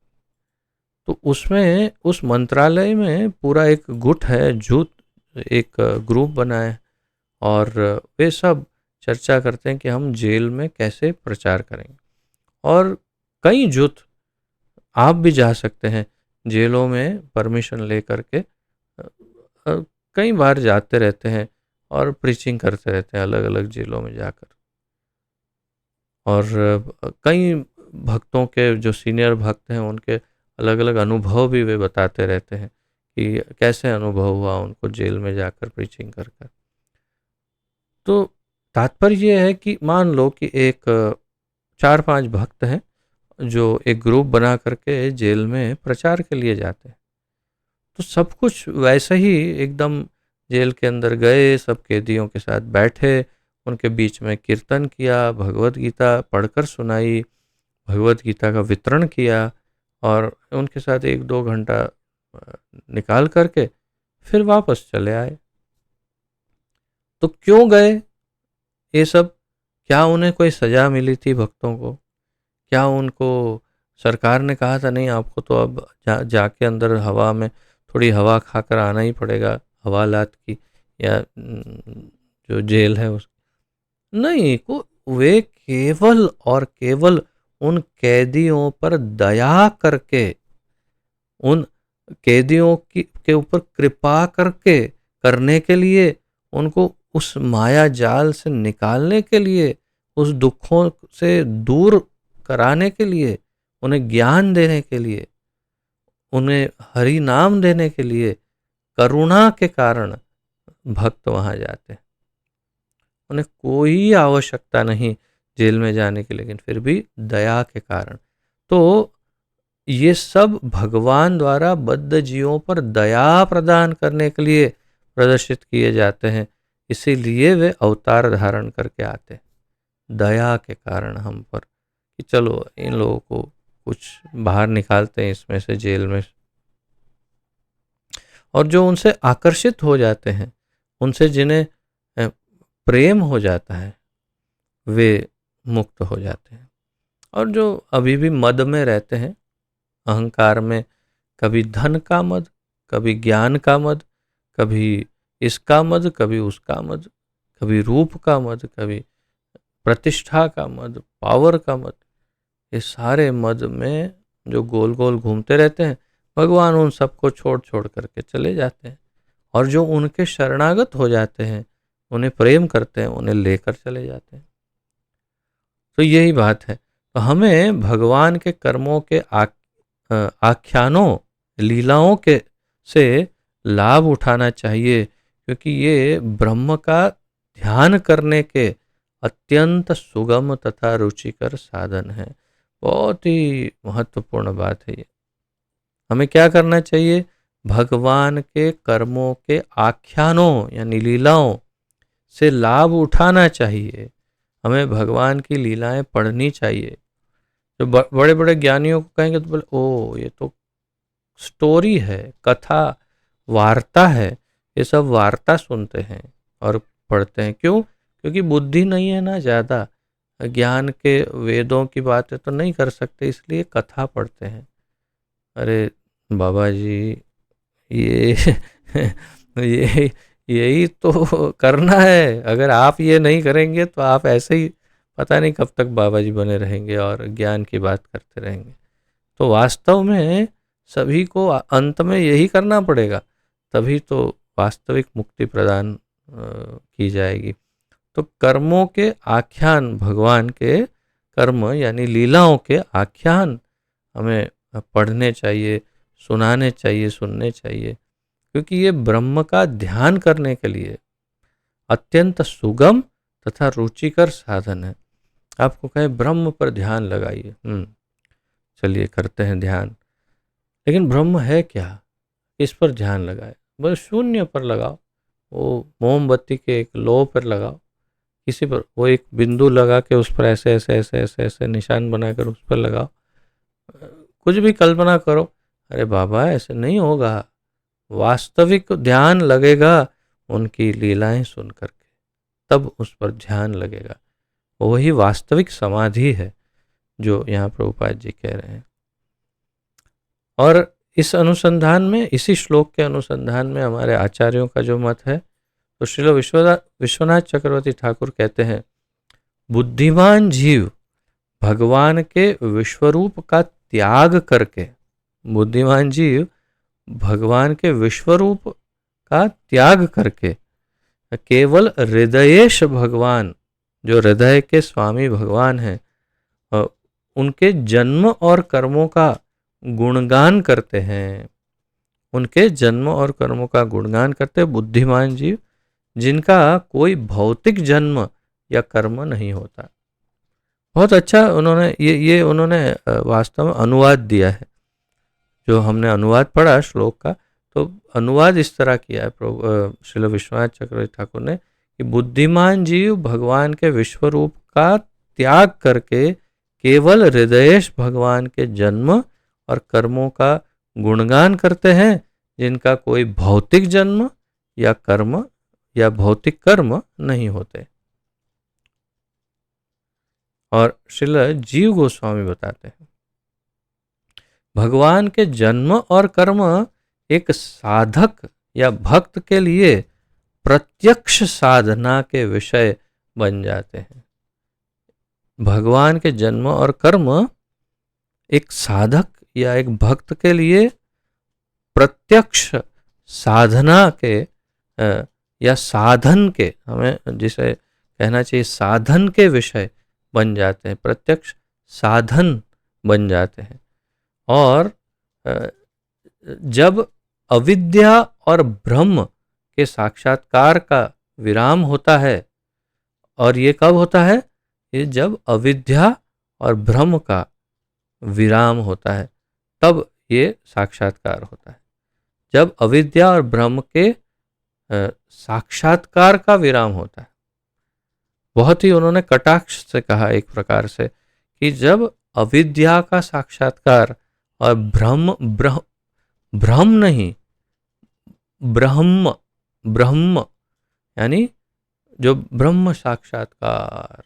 Speaker 1: तो उसमें उस मंत्रालय में पूरा एक गुट है, जूथ, एक ग्रुप बना है, और वे सब चर्चा करते हैं कि हम जेल में कैसे प्रचार करेंगे। और कई जुट, आप भी जा सकते हैं जेलों में परमिशन ले करके, कई बार जाते रहते हैं और प्रीचिंग करते रहते हैं अलग अलग जेलों में जाकर। और कई भक्तों के जो सीनियर भक्त हैं उनके अलग अलग अनुभव भी वे बताते रहते हैं कि कैसे अनुभव हुआ उनको जेल में जाकर प्रीचिंग कर कर। तो तात्पर्य ये है कि मान लो कि एक 4-5 भक्त हैं जो एक ग्रुप बना करके जेल में प्रचार के लिए जाते हैं। तो सब कुछ वैसे ही एकदम जेल के अंदर गए, सब कैदियों के साथ बैठे, उनके बीच में कीर्तन किया, भगवत गीता पढ़कर सुनाई, भगवत गीता का वितरण किया, और उनके साथ 1-2 घंटा निकाल करके फिर वापस चले आए। तो क्यों गए ये सब? क्या उन्हें कोई सज़ा मिली थी भक्तों को? क्या उनको सरकार ने कहा था नहीं आपको तो अब जाके अंदर हवा में थोड़ी हवा खाकर आना ही पड़ेगा, हवालात की, या जो जेल है उस नहीं को? वे केवल और केवल उन कैदियों पर दया करके, उन कैदियों की के ऊपर कृपा करके करने के लिए, उनको उस माया जाल से निकालने के लिए, उस दुखों से दूर कराने के लिए, उन्हें ज्ञान देने के लिए, उन्हें हरि नाम देने के लिए, करुणा के कारण भक्त वहाँ जाते हैं। उन्हें कोई आवश्यकता नहीं जेल में जाने की, लेकिन फिर भी दया के कारण। तो ये सब भगवान द्वारा बद्ध जीवों पर दया प्रदान करने के लिए प्रदर्शित किए जाते हैं। इसीलिए वे अवतार धारण करके आते हैं, दया के कारण हम पर, कि चलो इन लोगों को कुछ बाहर निकालते हैं इसमें से, जेल में। और जो उनसे आकर्षित हो जाते हैं, उनसे जिन्हें प्रेम हो जाता है, वे मुक्त हो जाते हैं। और जो अभी भी मद में रहते हैं, अहंकार में, कभी धन का मद, कभी ज्ञान का मद, कभी इसका मद, कभी उसका मद, कभी रूप का मद, कभी प्रतिष्ठा का मद, पावर का मद, ये सारे मद में जो गोल गोल घूमते रहते हैं, भगवान उन सबको छोड़ छोड़ करके चले जाते हैं। और जो उनके शरणागत हो जाते हैं, उन्हें प्रेम करते हैं, उन्हें लेकर चले जाते हैं। तो यही बात है। तो हमें भगवान के कर्मों के आख्यानों, लीलाओं के से लाभ उठाना चाहिए, क्योंकि ये ब्रह्म का ध्यान करने के अत्यंत सुगम तथा रुचिकर साधन है। बहुत ही महत्वपूर्ण बात है ये। हमें क्या करना चाहिए? भगवान के कर्मों के आख्यानों यानी लीलाओं से लाभ उठाना चाहिए। हमें भगवान की लीलाएं पढ़नी चाहिए। तो बड़े बड़े ज्ञानियों को कहेंगे तो बोले ओ ये तो स्टोरी है, कथा, वार्ता है, ये सब वार्ता सुनते हैं और पढ़ते हैं। क्यों? क्योंकि बुद्धि नहीं है ना ज़्यादा, ज्ञान के वेदों की बातें तो नहीं कर सकते, इसलिए कथा पढ़ते हैं। अरे बाबा जी, ये ये यही तो करना है। अगर आप ये नहीं करेंगे तो आप ऐसे ही पता नहीं कब तक बाबा जी बने रहेंगे और ज्ञान की बात करते रहेंगे। तो वास्तव में सभी को अंत में यही करना पड़ेगा, तभी तो वास्तविक मुक्ति प्रदान की जाएगी। तो कर्मों के आख्यान, भगवान के कर्म यानी लीलाओं के आख्यान हमें पढ़ने चाहिए, सुनाने चाहिए, सुनने चाहिए, क्योंकि ये ब्रह्म का ध्यान करने के लिए अत्यंत सुगम तथा रुचिकर साधन है। आपको कहे ब्रह्म पर ध्यान लगाइए, चलिए करते हैं ध्यान, लेकिन ब्रह्म है क्या, इस पर ध्यान लगाए? बस शून्य पर लगाओ, वो मोमबत्ती के एक लो पर लगाओ, किसी पर वो एक बिंदु लगा के उस पर ऐसे ऐसे ऐसे ऐसे ऐसे निशान बनाकर उस पर लगाओ, कुछ भी कल्पना करो। अरे बाबा ऐसे नहीं होगा, वास्तविक ध्यान लगेगा उनकी लीलाएं सुन करके, तब उस पर ध्यान लगेगा। वही वास्तविक समाधि है जो यहाँ प्रभुपाद जी कह रहे हैं। और इस अनुसंधान में, इसी श्लोक के अनुसंधान में हमारे आचार्यों का जो मत है, तो श्रील विश्वनाथ चक्रवर्ती ठाकुर कहते हैं, बुद्धिमान जीव भगवान के विश्वरूप का त्याग करके, बुद्धिमान जीव भगवान के विश्वरूप का त्याग करके केवल हृदयेश भगवान, जो हृदय के स्वामी भगवान हैं, उनके जन्म और कर्मों का गुणगान करते हैं। उनके जन्म और कर्मों का गुणगान करते बुद्धिमान जीव, जिनका कोई भौतिक जन्म या कर्म नहीं होता। बहुत अच्छा उन्होंने ये उन्होंने वास्तव में अनुवाद दिया है। जो हमने अनुवाद पढ़ा श्लोक का, तो अनुवाद इस तरह किया है श्रील विश्वनाथ चक्रवर्ती ठाकुर ने कि बुद्धिमान जीव भगवान के विश्वरूप का त्याग करके केवल हृदयेश भगवान के जन्म और कर्मों का गुणगान करते हैं, जिनका कोई भौतिक जन्म या कर्म या भौतिक कर्म नहीं होते। और श्रील जीव गोस्वामी बताते हैं, भगवान के जन्म और कर्म एक साधक या भक्त के लिए प्रत्यक्ष साधना के विषय बन जाते हैं। भगवान के जन्म और कर्म एक साधक या एक भक्त के लिए प्रत्यक्ष साधना के या साधन के, हमें जिसे कहना चाहिए साधन के विषय बन जाते हैं, प्रत्यक्ष साधन बन जाते हैं। और जब अविद्या और ब्रह्म के साक्षात्कार का विराम होता है, और ये कब होता है? ये जब अविद्या और ब्रह्म का विराम होता है, तब ये साक्षात्कार होता है। जब अविद्या और ब्रह्म के साक्षात्कार का विराम होता है, बहुत ही उन्होंने कटाक्ष से कहा एक प्रकार से, कि जब अविद्या का साक्षात्कार और ब्रह्म नहीं, ब्रह्म यानी जो ब्रह्म साक्षात्कार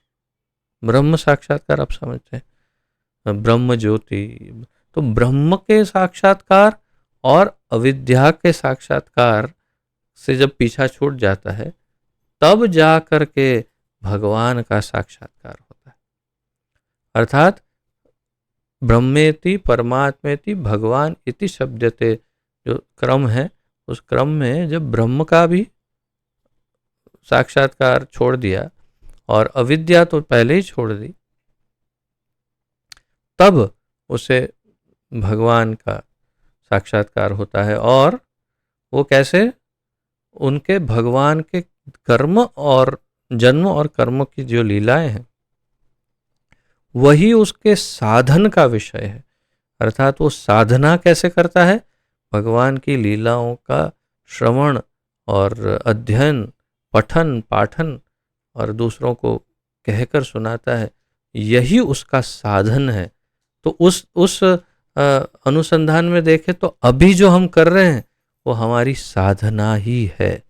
Speaker 1: आप समझते हैं, ब्रह्म ज्योति, तो ब्रह्म के साक्षात्कार और अविद्या के साक्षात्कार से जब पीछा छूट जाता है, तब जा कर के भगवान का साक्षात्कार होता है। अर्थात ब्रह्मेति परमात्मेति भगवान इति शब्दते, जो क्रम है, उस क्रम में जब ब्रह्म का भी साक्षात्कार छोड़ दिया और अविद्या तो पहले ही छोड़ दी, तब उसे भगवान का साक्षात्कार होता है। और वो कैसे? उनके भगवान के कर्म और जन्म और कर्म की जो लीलाएं हैं, वही उसके साधन का विषय है। अर्थात वो साधना कैसे करता है? भगवान की लीलाओं का श्रवण और अध्ययन, पठन पाठन और दूसरों को कहकर सुनाता है, यही उसका साधन है। तो उस अनुसंधान में देखें तो अभी जो हम कर रहे हैं वो हमारी साधना ही है।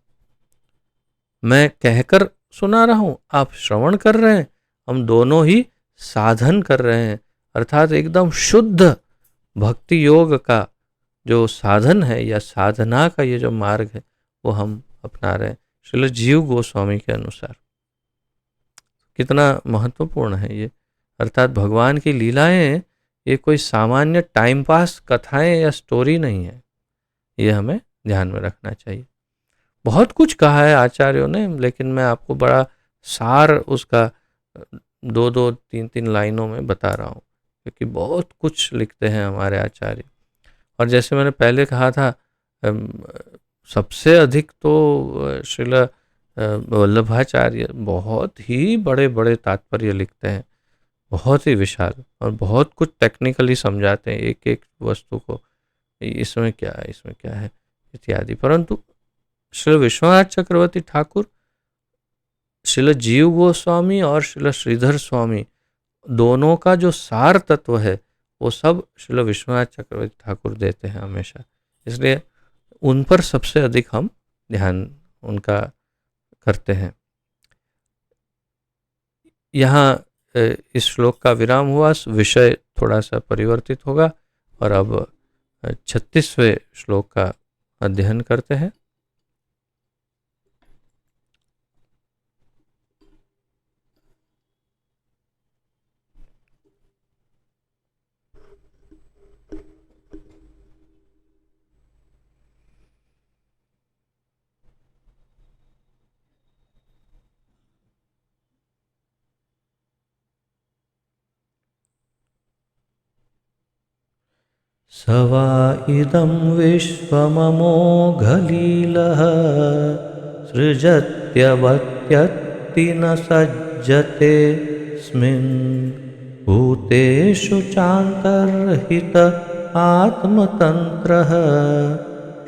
Speaker 1: मैं कहकर सुना रहा हूँ, आप श्रवण कर रहे हैं, हम दोनों ही साधन कर रहे हैं। अर्थात एकदम शुद्ध भक्ति योग का जो साधन है या साधना का ये जो मार्ग है, वो हम अपना रहे हैं श्रील जीव गोस्वामी के अनुसार। कितना महत्वपूर्ण है ये। अर्थात भगवान की लीलाएं ये कोई सामान्य टाइम पास कथाएं या स्टोरी नहीं है, ये हमें ध्यान में रखना चाहिए। बहुत कुछ कहा है आचार्यों ने, लेकिन मैं आपको बड़ा सार उसका दो दो तीन तीन लाइनों में बता रहा हूँ, क्योंकि बहुत कुछ लिखते हैं हमारे आचार्य। और जैसे मैंने पहले कहा था, अम, सबसे अधिक तो श्रील वल्लभाचार्य बहुत ही बड़े बड़े तात्पर्य लिखते हैं, बहुत ही विशाल, और बहुत कुछ टेक्निकली समझाते हैं एक एक वस्तु को, इसमें क्या है, इसमें क्या है इत्यादि। परंतु श्री विश्वनाथ चक्रवर्ती ठाकुर, श्रील जीव गोस्वामी और श्रील श्रीधर स्वामी, दोनों का जो सार तत्व है वो सब श्रील विश्वनाथ चक्रवर्ती ठाकुर देते हैं हमेशा। इसलिए उन पर सबसे अधिक हम ध्यान उनका करते हैं। यहाँ इस श्लोक का विराम हुआ, विषय थोड़ा सा परिवर्तित होगा, और अब 36वें श्लोक का अध्ययन करते हैं। स वा इदं विश्वममोघलीलः सृजत्यवत्यत्ति न सज्जते स्मिन् भूतेषु चान्तर्हित आत्मतन्त्रः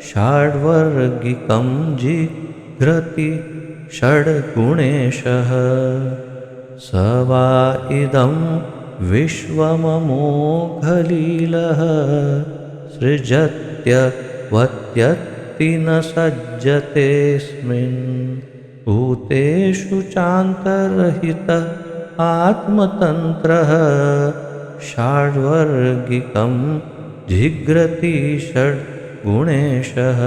Speaker 1: षड्वर्गिकं जिघ्रति षड्गुणेशः। स वा इदं विश्वममोघलीलः सृजत्यवत्यत्ति न सज्जतेऽस्मिन् भूतेषु चान्तर्हित आत्मतन्त्रः षड्वर्गिकं जिघ्रति षड्गुणेशः।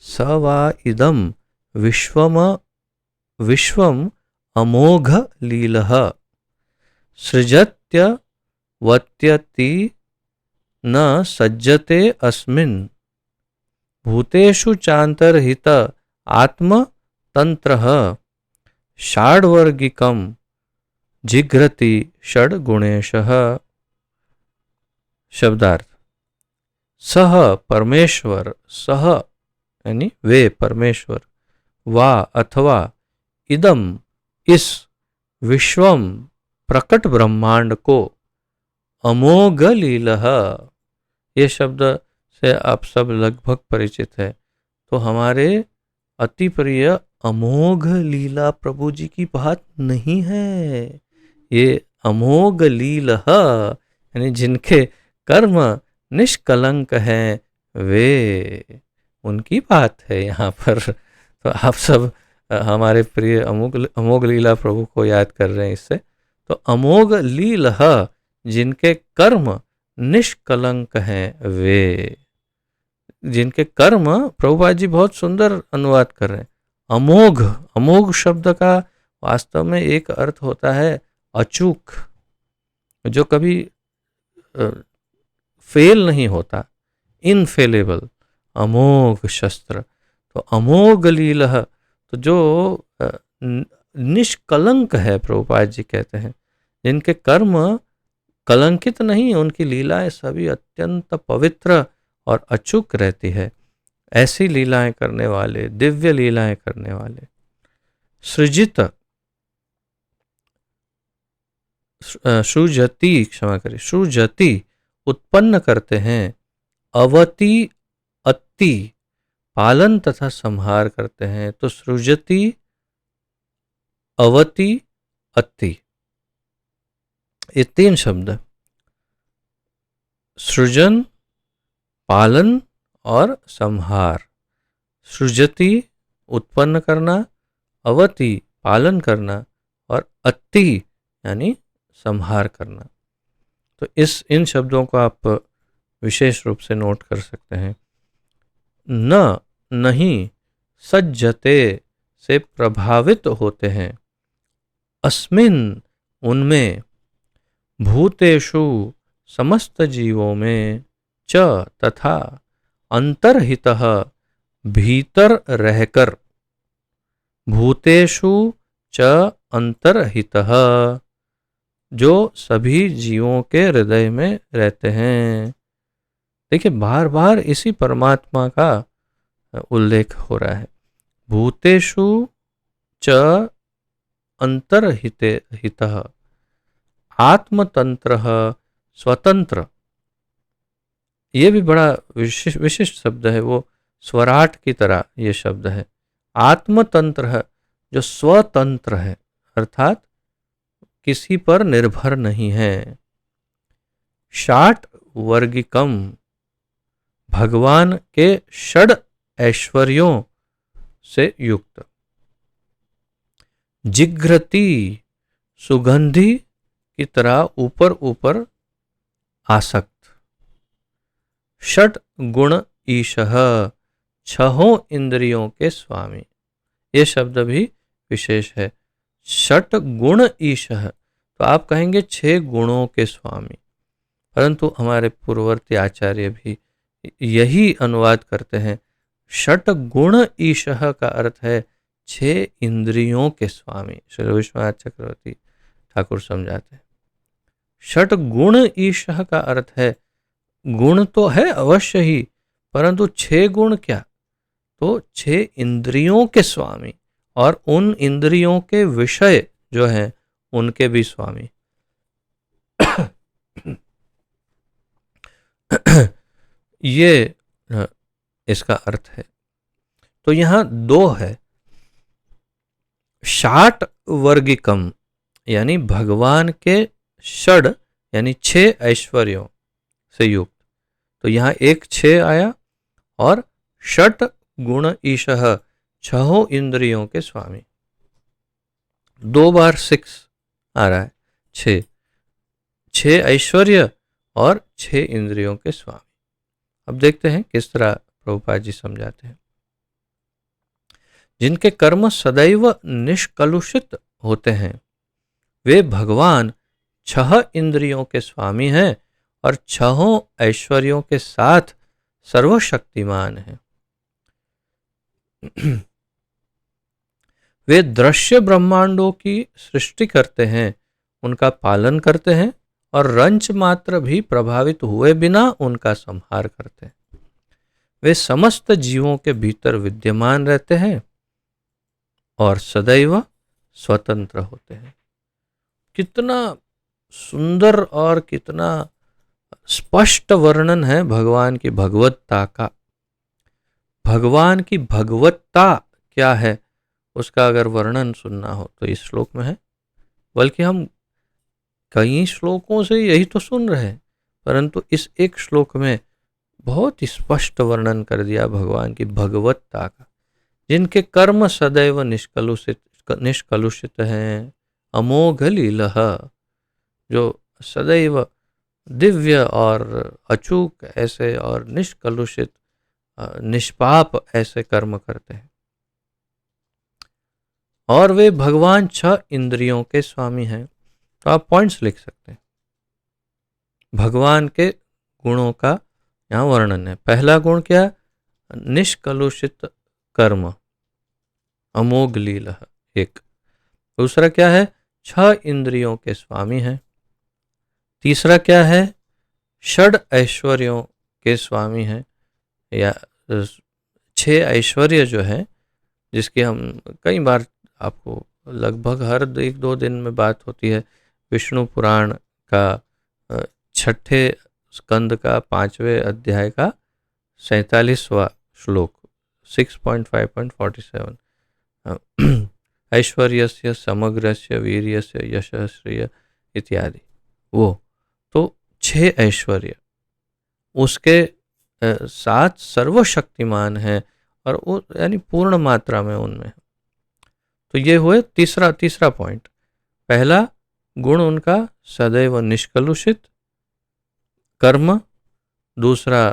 Speaker 1: स वा इदं विश्वम अमोघ लीलः सृजत्यवत्यति न सज्जते अस्मिन् भूतेषु चान्तर्हित आत्मतन्त्रः षड्वर्गिकं जिघ्रति षड्गुणेशः। शब्दार्थ: सह परमेश्वर, सह यानी वे परमेश्वर, वा अथवा इदम इस विश्वम प्रकट ब्रह्मांड को, अमोघ लीलः, ये शब्द से आप सब लगभग परिचित है। तो हमारे अति प्रिय अमोघ लीला प्रभु जी की बात नहीं है, ये अमोघ लीलः यानी जिनके कर्म निष्कलंक हैं वे, उनकी बात है यहाँ पर। तो आप सब हमारे प्रिय अमोघ लीला प्रभु को याद कर रहे हैं इससे। तो अमोघ लीलः, जिनके कर्म निष्कलंक हैं वे, जिनके कर्म, प्रभुपाद जी बहुत सुंदर अनुवाद कर रहे हैं। अमोघ, अमोघ शब्द का वास्तव में एक अर्थ होता है अचूक, जो कभी फेल नहीं होता, इनफेलेबल, अमोघ शस्त्र। तो अमोघ लीलः, तो जो निष्कलंक है, प्रभुपाद जी कहते हैं, जिनके कर्म कलंकित नहीं, उनकी लीलाएं सभी अत्यंत पवित्र और अचूक रहती है, ऐसी लीलाएं करने वाले, दिव्य लीलाएं करने वाले। सृजित, सृजति, क्षमा करें, सृजति उत्पन्न करते हैं, अवति अति पालन तथा संहार करते हैं। तो सृजति, अवति, अति, ये तीन शब्द, सृजन, पालन और संहार। सृजति उत्पन्न करना, अवति पालन करना, और अति यानी संहार करना। तो इन शब्दों को आप विशेष रूप से नोट कर सकते हैं। न, नहीं, सज्जते से प्रभावित होते हैं, अस्मिन उनमें, भूतेषु समस्त जीवों में, च तथा, अंतर्हितः भीतर रहकर भूतेषु च अंतर्हितः, जो सभी जीवों के हृदय में रहते हैं। देखिए बार बार इसी परमात्मा का उल्लेख हो रहा है। भूतेषु च अंतर्हिते हितः, आत्मतंत्र, स्वतंत्र, ये भी बड़ा विशिष्ट शब्द है। वो स्वराट की तरह ये शब्द है। आत्मतंत्र है, जो स्वतंत्र है, अर्थात किसी पर निर्भर नहीं है। षाट वर्गिकम, भगवान के षड ऐश्वर्यों से युक्त। जिघ्रति, सुगंधि की तरह ऊपर ऊपर आसक्त। षट गुण ईशः, छहों इंद्रियों के स्वामी। ये शब्द भी विशेष है। षट गुण ईशः, तो आप कहेंगे 6 गुणों के स्वामी, परंतु हमारे पूर्ववर्ती आचार्य भी यही अनुवाद करते हैं। षट गुण ईशः का अर्थ है 6 इंद्रियों के स्वामी। श्री विश्वनाथ चक्रवर्ती ठाकुर समझाते हैं। षट गुण ईशः का अर्थ है, गुण तो है अवश्य ही, परंतु 6 गुण क्या, तो 6 इंद्रियों के स्वामी, और उन इंद्रियों के विषय जो हैं उनके भी स्वामी। ये इसका अर्थ है। तो यहां 2 है। षाट वर्गिकम, यानी भगवान के षड यानी 6 ऐश्वर्यों से युक्त। तो यहां 1 6 आया, और षट गुण ईशः, 6 इंद्रियों के स्वामी। 2 बार 6 आ रहा है। 6 ऐश्वर्य और 6 इंद्रियों के स्वामी। अब देखते हैं किस तरह प्रभुपाद जी समझाते हैं। जिनके कर्म सदैव निष्कलुषित होते हैं, वे भगवान 6 इंद्रियों के स्वामी हैं और 6 ऐश्वर्यों के साथ सर्वशक्तिमान हैं। वे दृश्य ब्रह्मांडों की सृष्टि करते हैं, उनका पालन करते हैं, और रंच मात्र भी प्रभावित हुए बिना उनका संहार करते हैं। वे समस्त जीवों के भीतर विद्यमान रहते हैं और सदैव स्वतंत्र होते हैं। कितना सुंदर और कितना स्पष्ट वर्णन है भगवान की भगवत्ता का। भगवान की भगवत्ता क्या है, उसका अगर वर्णन सुनना हो तो इस श्लोक में है। बल्कि हम कई श्लोकों से यही तो सुन रहे हैं, परंतु इस एक श्लोक में बहुत स्पष्ट वर्णन कर दिया भगवान की भगवत्ता का। जिनके कर्म सदैव निष्कलुषित हैं, अमोघ लीलः, जो सदैव दिव्य और अचूक ऐसे और निष्कलुषित निष्पाप ऐसे कर्म करते हैं। और वे भगवान 6 इंद्रियों के स्वामी हैं। तो आप पॉइंट्स लिख सकते हैं। भगवान के गुणों का यहाँ वर्णन है। पहला गुण क्या, निष्कलुषित कर्म, अमोघ लीला, एक। दूसरा क्या है, 6 इंद्रियों के स्वामी हैं। तीसरा क्या है, षड ऐश्वर्यों के स्वामी हैं, या 6 ऐश्वर्य जो है, जिसकी हम कई बार आपको लगभग हर 1-2 दिन में बात होती है। विष्णु पुराण का 6ठे स्कंद का 5वें अध्याय का 47वां श्लोक 6.5.47, ऐश्वर्यस्य समग्रस्य वीर्यस्य यशः श्रेय इत्यादि। वो तो 6 ऐश्वर्य उसके साथ सर्वशक्तिमान है, और वो यानी पूर्ण मात्रा में उनमें है। तो ये हुए तीसरा पॉइंट। पहला गुण उनका सदैव निष्कलुषित कर्म, दूसरा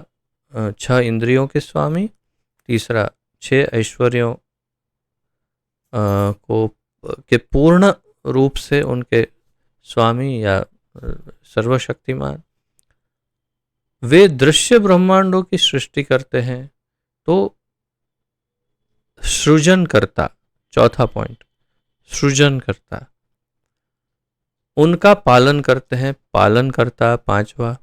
Speaker 1: 6 इंद्रियों के स्वामी, तीसरा 6 ऐश्वर्यों को के पूर्ण रूप से उनके स्वामी या सर्वशक्तिमान। वे दृश्य ब्रह्मांडों की सृष्टि करते हैं। तो सृजनकर्ता, चौथा पॉइंट, सृजनकर्ता, उनका पालन करते हैं, पालनकर्ता पांचवा।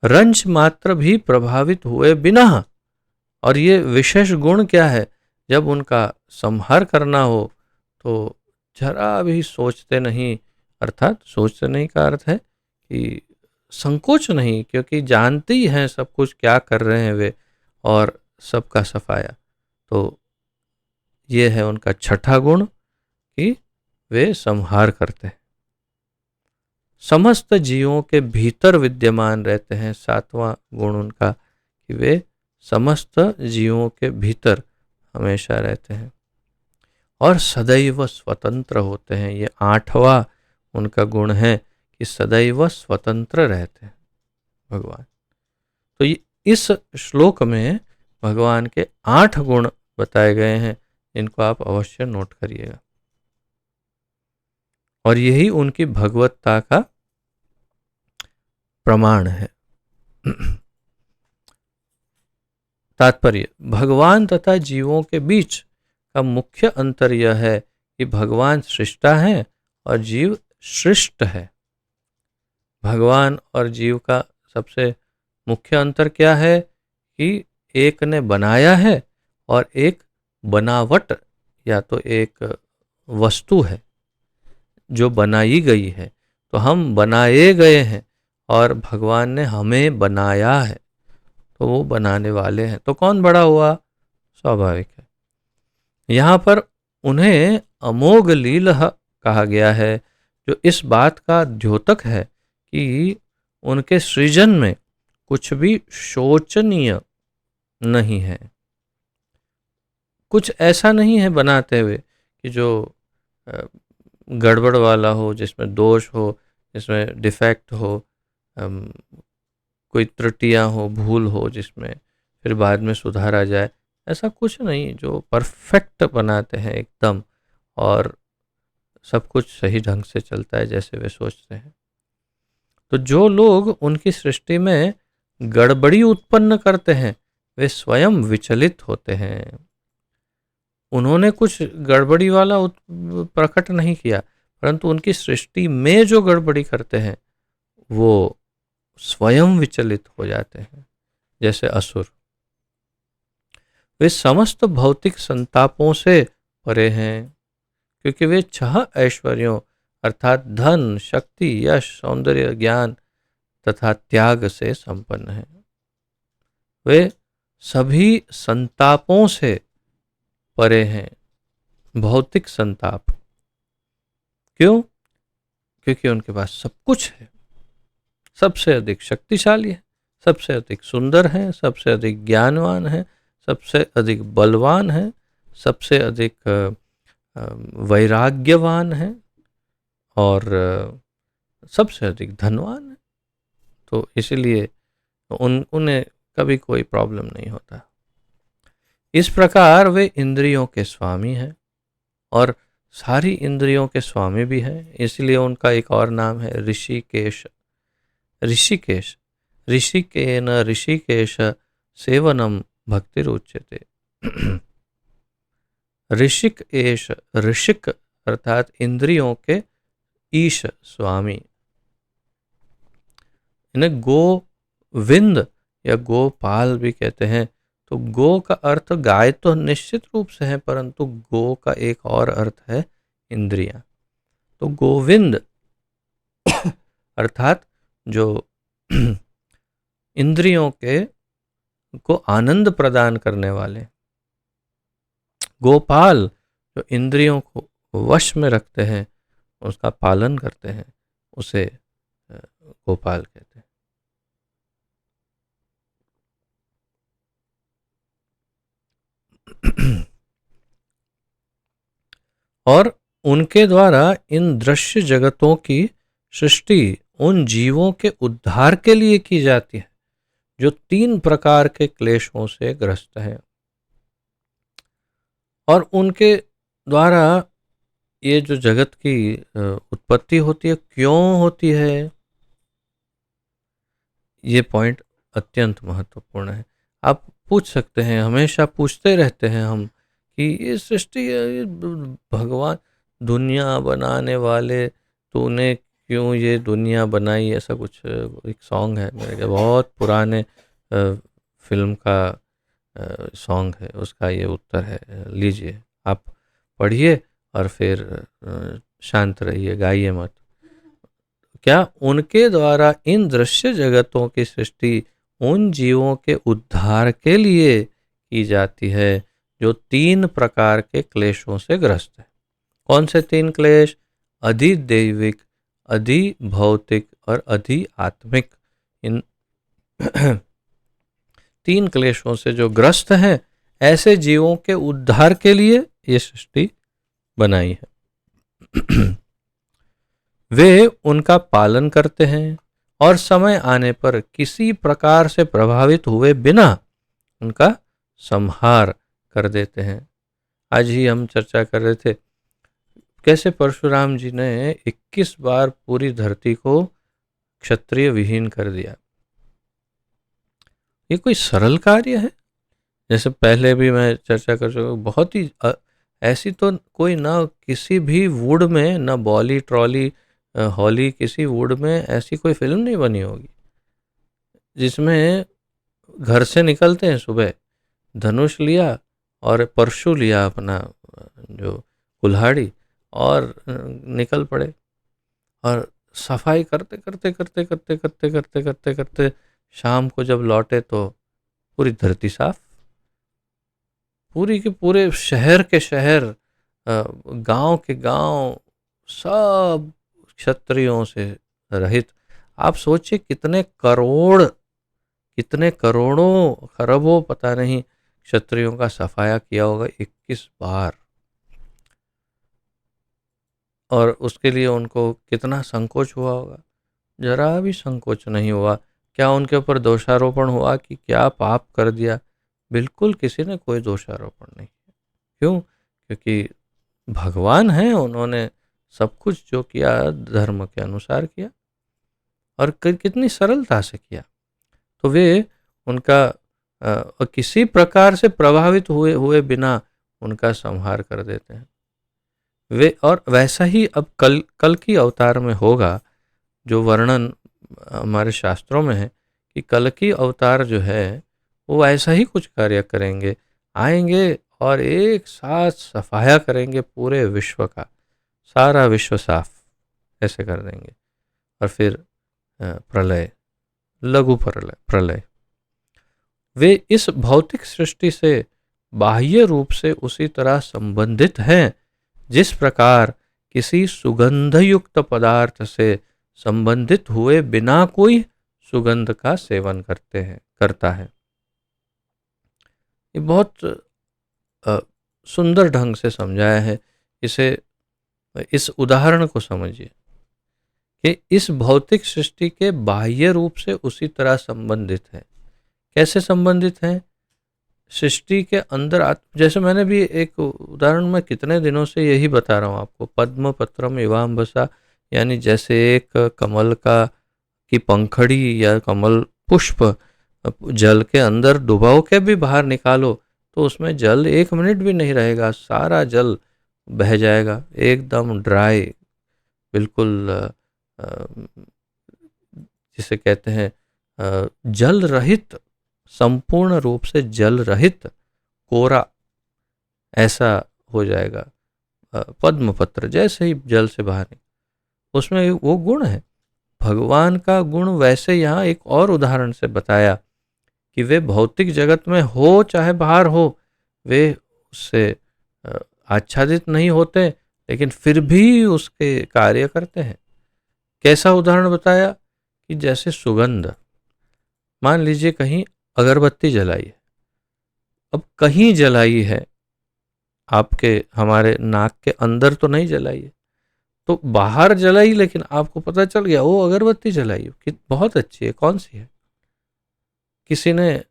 Speaker 1: रंच मात्र भी प्रभावित हुए बिना, और ये विशेष गुण क्या है, जब उनका संहार करना हो तो जरा भी सोचते नहीं, अर्थात सोचते नहीं का अर्थ है कि संकोच नहीं, क्योंकि जानते ही हैं सब कुछ क्या कर रहे हैं वे, और सबका सफाया। तो ये है उनका छठा गुण कि वे संहार करते हैं, समस्त जीवों के भीतर विद्यमान रहते हैं। सातवां गुण उनका कि वे समस्त जीवों के भीतर हमेशा रहते हैं और सदैव स्वतंत्र होते हैं। ये आठवां उनका गुण है कि सदैव स्वतंत्र रहते हैं भगवान। तो ये इस श्लोक में भगवान के 8 गुण बताए गए हैं, इनको आप अवश्य नोट करिएगा, और यही उनकी भगवत्ता का प्रमाण है। तात्पर्य, भगवान तथा जीवों के बीच का मुख्य अंतर यह है कि भगवान सृष्टा है और जीव सृष्ट है। भगवान और जीव का सबसे मुख्य अंतर क्या है कि एक ने बनाया है और एक बनावट या तो एक वस्तु है जो बनाई गई है। तो हम बनाए गए हैं और भगवान ने हमें बनाया है, तो वो बनाने वाले हैं। तो कौन बड़ा हुआ? स्वाभाविक है। यहाँ पर उन्हें अमोघ लीलः कहा गया है, जो इस बात का द्योतक है कि उनके सृजन में कुछ भी शोचनीय नहीं है। कुछ ऐसा नहीं है बनाते हुए कि जो गड़बड़ वाला हो, जिसमें दोष हो, जिसमें डिफेक्ट हो, कोई त्रुटियां हो, भूल हो, जिसमें फिर बाद में सुधारा जाए। ऐसा कुछ नहीं, जो परफेक्ट बनाते हैं एकदम, और सब कुछ सही ढंग से चलता है जैसे वे सोचते हैं। तो जो लोग उनकी सृष्टि में गड़बड़ी उत्पन्न करते हैं वे स्वयं विचलित होते हैं। उन्होंने कुछ गड़बड़ी वाला प्रकट नहीं किया, परंतु उनकी सृष्टि में जो गड़बड़ी करते हैं वो स्वयं विचलित हो जाते हैं, जैसे असुर। वे समस्त भौतिक संतापों से परे हैं, क्योंकि वे 6 ऐश्वर्यों अर्थात धन, शक्ति, यश, सौंदर्य, ज्ञान तथा त्याग से संपन्न है। वे सभी संतापों से परे हैं, भौतिक संताप। क्यों? क्योंकि उनके पास सब कुछ है, सबसे अधिक शक्तिशाली है, सबसे अधिक सुंदर है, सबसे अधिक ज्ञानवान है, सबसे अधिक बलवान है, सबसे अधिक वैराग्यवान है, और सबसे अधिक धनवान है। तो इसलिए उन्हें कभी कोई प्रॉब्लम नहीं होता। इस प्रकार वे इंद्रियों के स्वामी हैं और सारी इंद्रियों के स्वामी भी हैं। इसलिए उनका एक और नाम है ऋषिकेश। ऋषिकेश, ऋषिकेन ऋषिकेश सेवनम भक्तिरुच्यते। ऋषिक एश, ऋषिक अर्थात इंद्रियों के ईश, स्वामी। इन्हें गोविंद या गोपाल भी कहते हैं। तो गो का अर्थ गाय तो निश्चित रूप से है, परंतु गो का एक और अर्थ है इंद्रियां। तो गोविंद अर्थात जो इंद्रियों के को आनंद प्रदान करने वाले। गोपाल जो इंद्रियों को वश में रखते हैं, उसका पालन करते हैं, उसे गोपाल कहते हैं। और उनके द्वारा इन दृश्य जगतों की सृष्टि उन जीवों के उद्धार के लिए की जाती है जो 3 प्रकार के क्लेशों से ग्रस्त हैं। और उनके द्वारा ये जो जगत की उत्पत्ति होती है, क्यों होती है, ये पॉइंट अत्यंत महत्वपूर्ण है। आप पूछ सकते हैं, हमेशा पूछते रहते हैं हम कि ये सृष्टि, ये भगवान दुनिया बनाने वाले, तूने क्यों ये दुनिया बनाई, ऐसा कुछ एक सॉन्ग है मेरे ख्याल बहुत पुराने फिल्म का सॉन्ग है, उसका ये उत्तर है। लीजिए आप पढ़िए और फिर शांत रहिए, गाइए मत। क्या उनके द्वारा इन दृश्य जगतों की सृष्टि उन जीवों के उद्धार के लिए की जाती है जो 3 प्रकार के क्लेशों से ग्रस्त है। कौन से 3 क्लेश? अधिदैविक, अधिभौतिक और अधि आत्मिक। इन 3 क्लेशों से जो ग्रस्त हैं, ऐसे जीवों के उद्धार के लिए ये सृष्टि बनाई है। वे उनका पालन करते हैं और समय आने पर किसी प्रकार से प्रभावित हुए बिना उनका संहार कर देते हैं। आज ही हम चर्चा कर रहे थे कैसे परशुराम जी ने 21 बार पूरी धरती को क्षत्रिय विहीन कर दिया। ये कोई सरल कार्य है? जैसे पहले भी मैं चर्चा कर चुका हूँ, बहुत ही ऐसी तो कोई ना किसी भी वुड में, ना बॉली ट्रॉली हॉली किसी वुड में ऐसी कोई फिल्म नहीं बनी होगी जिसमें घर से निकलते हैं सुबह, धनुष लिया और परशु लिया अपना जो कुल्हाड़ी, और निकल पड़े और सफाई करते करते करते करते करते करते करते करते शाम को जब लौटे तो पूरी धरती साफ, पूरी के पूरे शहर के शहर, गांव के गांव, सब क्षत्रियों से रहित। आप सोचिए कितने करोड़, कितने करोड़ों खरबों पता नहीं क्षत्रियों का सफाया किया होगा 21 बार, और उसके लिए उनको कितना संकोच हुआ होगा? जरा भी संकोच नहीं हुआ। क्या उनके ऊपर दोषारोपण हुआ कि क्या पाप कर दिया? बिल्कुल किसी ने कोई दोषारोपण नहीं। क्यों? क्योंकि भगवान हैं, उन्होंने सब कुछ जो किया धर्म के अनुसार किया और कितनी सरलता से किया। तो वे उनका किसी प्रकार से प्रभावित हुए हुए बिना उनका संहार कर देते हैं। वे, और वैसा ही अब कल की अवतार में होगा, जो वर्णन हमारे शास्त्रों में है कि कल की अवतार जो है वो ऐसा ही कुछ कार्य करेंगे, आएंगे और एक साथ सफाया करेंगे पूरे विश्व का, सारा विश्व साफ ऐसे कर देंगे। और फिर प्रलय, लघु प्रलय प्रलय। वे इस भौतिक सृष्टि से बाह्य रूप से उसी तरह संबंधित हैं जिस प्रकार किसी सुगंधयुक्त पदार्थ से संबंधित हुए बिना कोई सुगंध का सेवन करता है। ये बहुत सुंदर ढंग से समझाया है। इस उदाहरण को समझिए कि इस भौतिक सृष्टि के बाह्य रूप से उसी तरह संबंधित है। कैसे संबंधित है? सृष्टि के अंदर जैसे मैंने भी एक उदाहरण में कितने दिनों से यही बता रहा हूँ आपको, पद्म पत्रम इवाम्बसा, यानी जैसे एक कमल की पंखड़ी या कमल पुष्प जल के अंदर डुबाओ के भी बाहर निकालो तो उसमें जल 1 मिनट भी नहीं रहेगा, सारा जल बह जाएगा, एकदम ड्राई, बिल्कुल जिसे कहते हैं जल रहित, संपूर्ण रूप से जल रहित, कोरा, ऐसा हो जाएगा पद्म पत्र जैसे ही जल से बाहर निकले। उसमें वो गुण है भगवान का गुण। वैसे यहाँ एक और उदाहरण से बताया कि वे भौतिक जगत में हो चाहे बाहर हो, वे उससे आच्छादित नहीं होते, लेकिन फिर भी उसके कार्य करते हैं। कैसा उदाहरण बताया कि जैसे सुगंध, मान लीजिए कहीं अगरबत्ती जलाई है, अब कहीं जलाई है, आपके हमारे नाक के अंदर तो नहीं जलाई है, तो बाहर जलाई, लेकिन आपको पता चल गया वो अगरबत्ती जलाई है कि बहुत अच्छी है, कौन सी है? किसी ने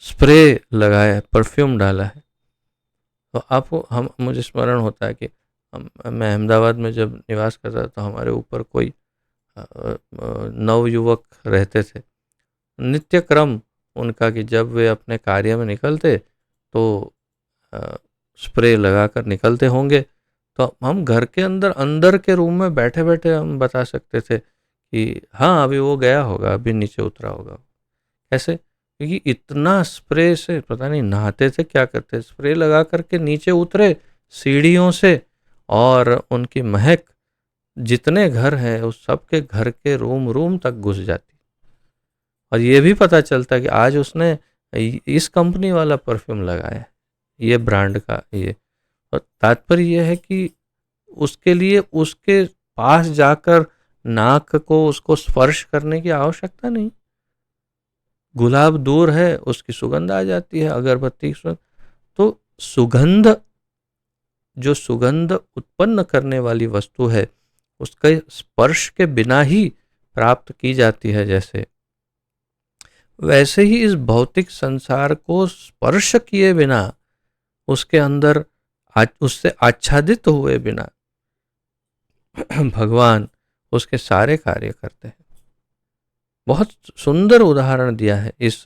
Speaker 1: स्प्रे लगाया है, परफ्यूम डाला है, तो आपको मुझे स्मरण होता है कि मैं अहमदाबाद में जब निवास करता था तो हमारे ऊपर कोई नवयुवक रहते थे, नित्य क्रम उनका कि जब वे अपने कार्य में निकलते तो स्प्रे लगाकर निकलते होंगे, तो हम घर के अंदर अंदर के रूम में बैठे बैठे हम बता सकते थे कि हाँ अभी वो गया होगा, अभी नीचे उतरा होगा। कैसे? क्योंकि इतना स्प्रे से पता नहीं नहाते थे क्या करते, स्प्रे लगा करके नीचे उतरे सीढ़ियों से, और उनकी महक जितने घर हैं उस सबके घर के रूम रूम तक घुस जाती। और ये भी पता चलता कि आज उसने इस कंपनी वाला परफ्यूम लगाया है, ये ब्रांड का ये। और तात्पर्य यह है कि उसके लिए उसके पास जाकर नाक को उसको स्पर्श करने की आवश्यकता नहीं। गुलाब दूर है, उसकी सुगंध आ जाती है, अगरबत्ती की सुगंध। तो सुगंध, जो सुगंध उत्पन्न करने वाली वस्तु है, उसके स्पर्श के बिना ही प्राप्त की जाती है, जैसे वैसे ही इस भौतिक संसार को स्पर्श किए बिना, उसके अंदर उससे आच्छादित हुए बिना भगवान उसके सारे कार्य करते हैं। बहुत सुंदर उदाहरण दिया है इस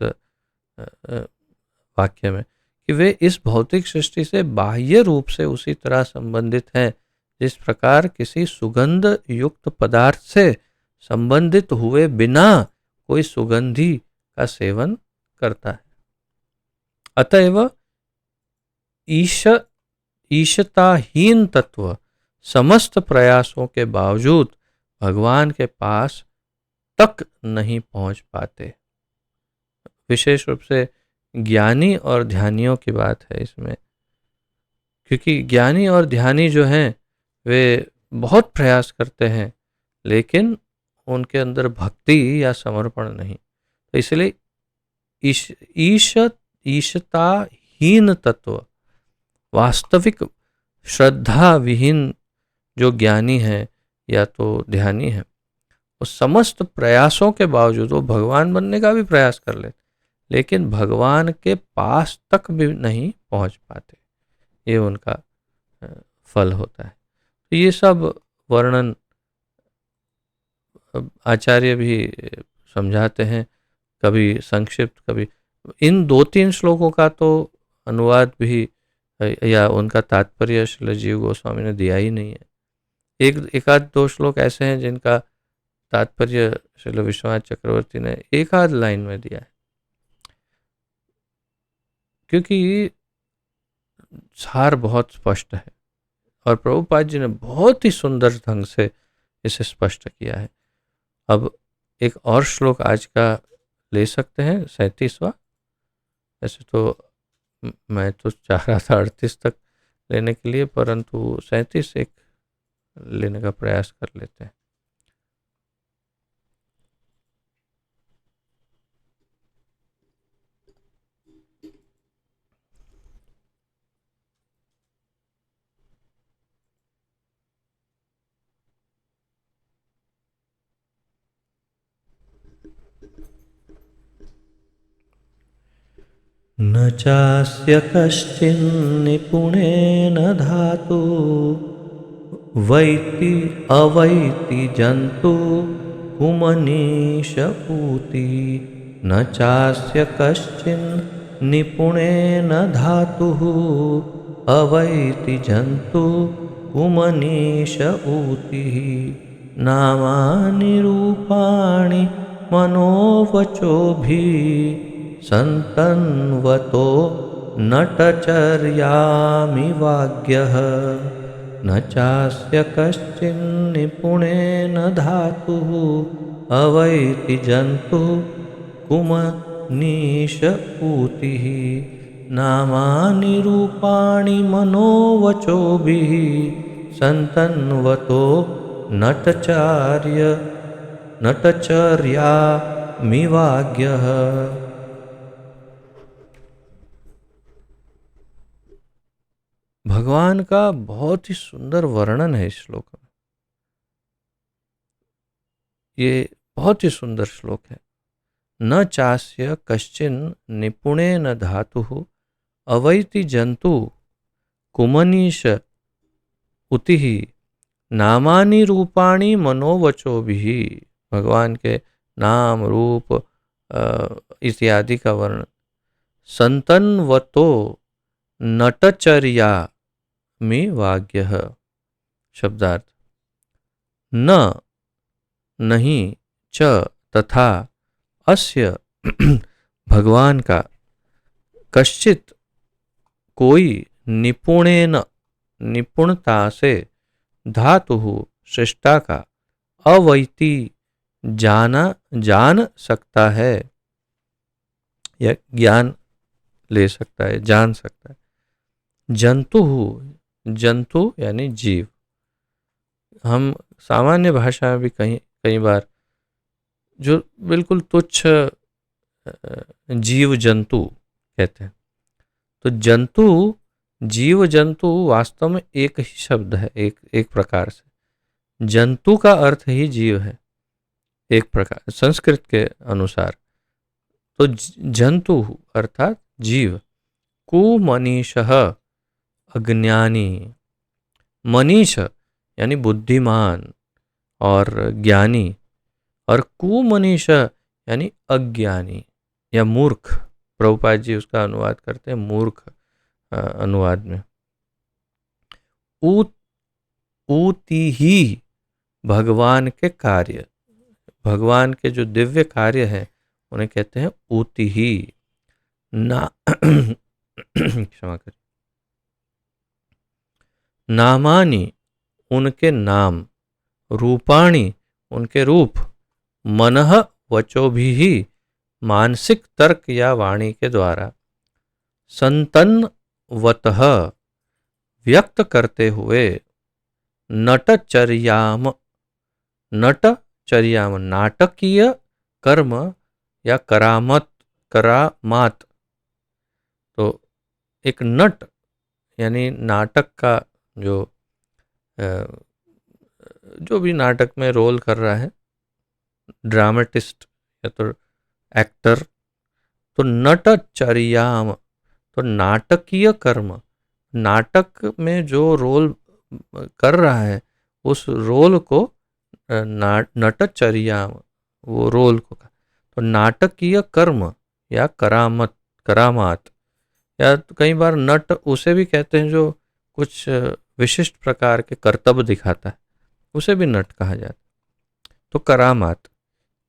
Speaker 1: वाक्य में कि वे इस भौतिक सृष्टि से बाह्य रूप से उसी तरह संबंधित हैं जिस प्रकार किसी सुगंध युक्त पदार्थ से संबंधित हुए बिना कोई सुगंधी का सेवन करता है। अतएव ईशताहीन तत्व समस्त प्रयासों के बावजूद भगवान के पास तक नहीं पहुंच पाते। विशेष रूप से ज्ञानी और ध्यानियों की बात है इसमें, क्योंकि ज्ञानी और ध्यानी जो हैं वे बहुत प्रयास करते हैं, लेकिन उनके अंदर भक्ति या समर्पण नहीं। तो इसलिए ईशताहीन तत्व, वास्तविक श्रद्धा विहीन जो ज्ञानी है या तो ध्यानी है, वो समस्त प्रयासों के बावजूद वो भगवान बनने का भी प्रयास कर लेते, लेकिन भगवान के पास तक भी नहीं पहुंच पाते। ये उनका फल होता है। तो ये सब वर्णन आचार्य भी समझाते हैं, कभी संक्षिप्त, कभी इन 2-3 श्लोकों का तो अनुवाद भी या उनका तात्पर्य श्रील जीव गोस्वामी ने दिया ही नहीं है। एक आध 2 श्लोक ऐसे हैं जिनका तात्पर्य श्रील विश्वनाथ चक्रवर्ती ने एक आध लाइन में दिया है, क्योंकि सार बहुत स्पष्ट है और प्रभुपाद जी ने बहुत ही सुंदर ढंग से इसे स्पष्ट किया है। अब एक और श्लोक आज का ले सकते हैं, 37वां। ऐसे तो मैं तो चाह रहा था 38 तक लेने के लिए, परंतु 37 एक लेने का प्रयास कर लेते हैं। न चास्य कश्चिन्निपुणेन धातु वैति अवैति जन्तु कुमनीश ऊति। न चास्य कश्चिन् निपुणेन धातुः अवैति जन्तु कुमनीश ऊतिः। नामानि रूपाणि मनोवचोभिः संतन्वतो नटचर्यामि वाग्यः। न चास्य कश्चिन्निपुणेन धातुः अवैति जन्तुः कुमनीश ऊतिः। नामानि रूपाणि मनोवचोभिः संतन्वतो नटचर्यामि वाग्यः। भगवान का बहुत ही सुंदर वर्णन है इस श्लोक में। ये बहुत ही सुंदर श्लोक है। न चास्य कश्चिन निपुणेन धातुः अवैति जंतु कुमनीश उतिः। नामानि रूपाणि मनोवचोभिः। भगवान के नाम रूप इत्यादि का वर्णन। संतन्वतो नटचर्या में वाग्यः। शब्दार्थ। न नहीं, च तथा, अस्य भगवान का, कश्चित कोई, निपुणेन निपुणता से, धातु सृष्टा का, अवैति जान सकता है या ज्ञान ले सकता है, जान सकता है। जंतु, जंतु यानी जीव। हम सामान्य भाषा में भी कहीं कई बार जो बिल्कुल तुच्छ जीव जंतु कहते हैं। तो जंतु, जीव जंतु वास्तव में एक ही शब्द है, एक प्रकार से। जंतु का अर्थ ही जीव है एक प्रकार संस्कृत के अनुसार। तो जंतु अर्थात जीव। कुमनीषः अज्ञानी, मनीष यानी बुद्धिमान और ज्ञानी, और कुमनीष यानी अज्ञानी या मूर्ख। प्रभुपाद जी उसका अनुवाद करते हैं मूर्ख अनुवाद में। ऊति ही भगवान के कार्य, भगवान के जो दिव्य कार्य हैं उन्हें कहते हैं ऊति ही। ना क्षमा करें। नामानि उनके नाम, रूपाणि उनके रूप, मनः वचो भी मानसिक तर्क या वाणी के द्वारा, संतन्वतः व्यक्त करते हुए, नटचर्याम, नटचर्याम नाटकीय कर्म या करामात। तो एक नट यानी नाटक का जो भी नाटक में रोल कर रहा है, ड्रामेटिस्ट या तो एक्टर, तो नटचर्याम तो नाटकीय कर्म, नाटक में जो रोल कर रहा है उस रोल को नटचर्याम, वो रोल को, तो नाटकीय कर्म या करामात, या तो कई बार नट उसे भी कहते हैं जो कुछ विशिष्ट प्रकार के कर्तव्य दिखाता है, उसे भी नट कहा जाता है। तो करामात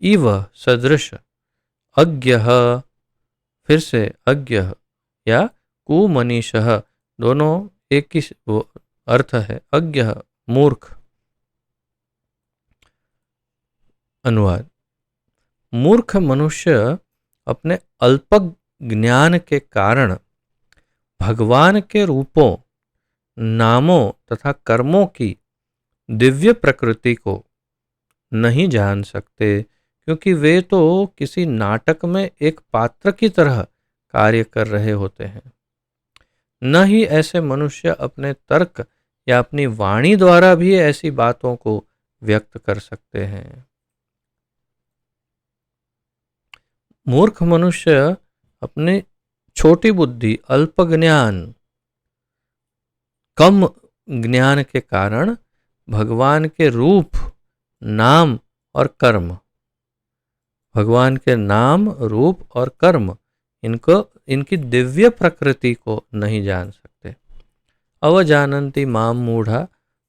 Speaker 1: इव सदृश, अज्ञः, फिर से अज्ञः या कुमनीषः, दोनों एक ही अर्थ है। अज्ञः मूर्ख। अनुवाद। मूर्ख मनुष्य अपने अल्प ज्ञान के कारण भगवान के रूपों, नामों तथा कर्मों की दिव्य प्रकृति को नहीं जान सकते, क्योंकि वे तो किसी नाटक में एक पात्र की तरह कार्य कर रहे होते हैं। न ही ऐसे मनुष्य अपने तर्क या अपनी वाणी द्वारा भी ऐसी बातों को व्यक्त कर सकते हैं। मूर्ख मनुष्य अपने छोटी बुद्धि, अल्प ज्ञान, कम ज्ञान के कारण भगवान के रूप, नाम और कर्म, भगवान के नाम, रूप और कर्म, इनकी दिव्य प्रकृति को नहीं जान सकते। अवजानन्ति माम मूढ़ा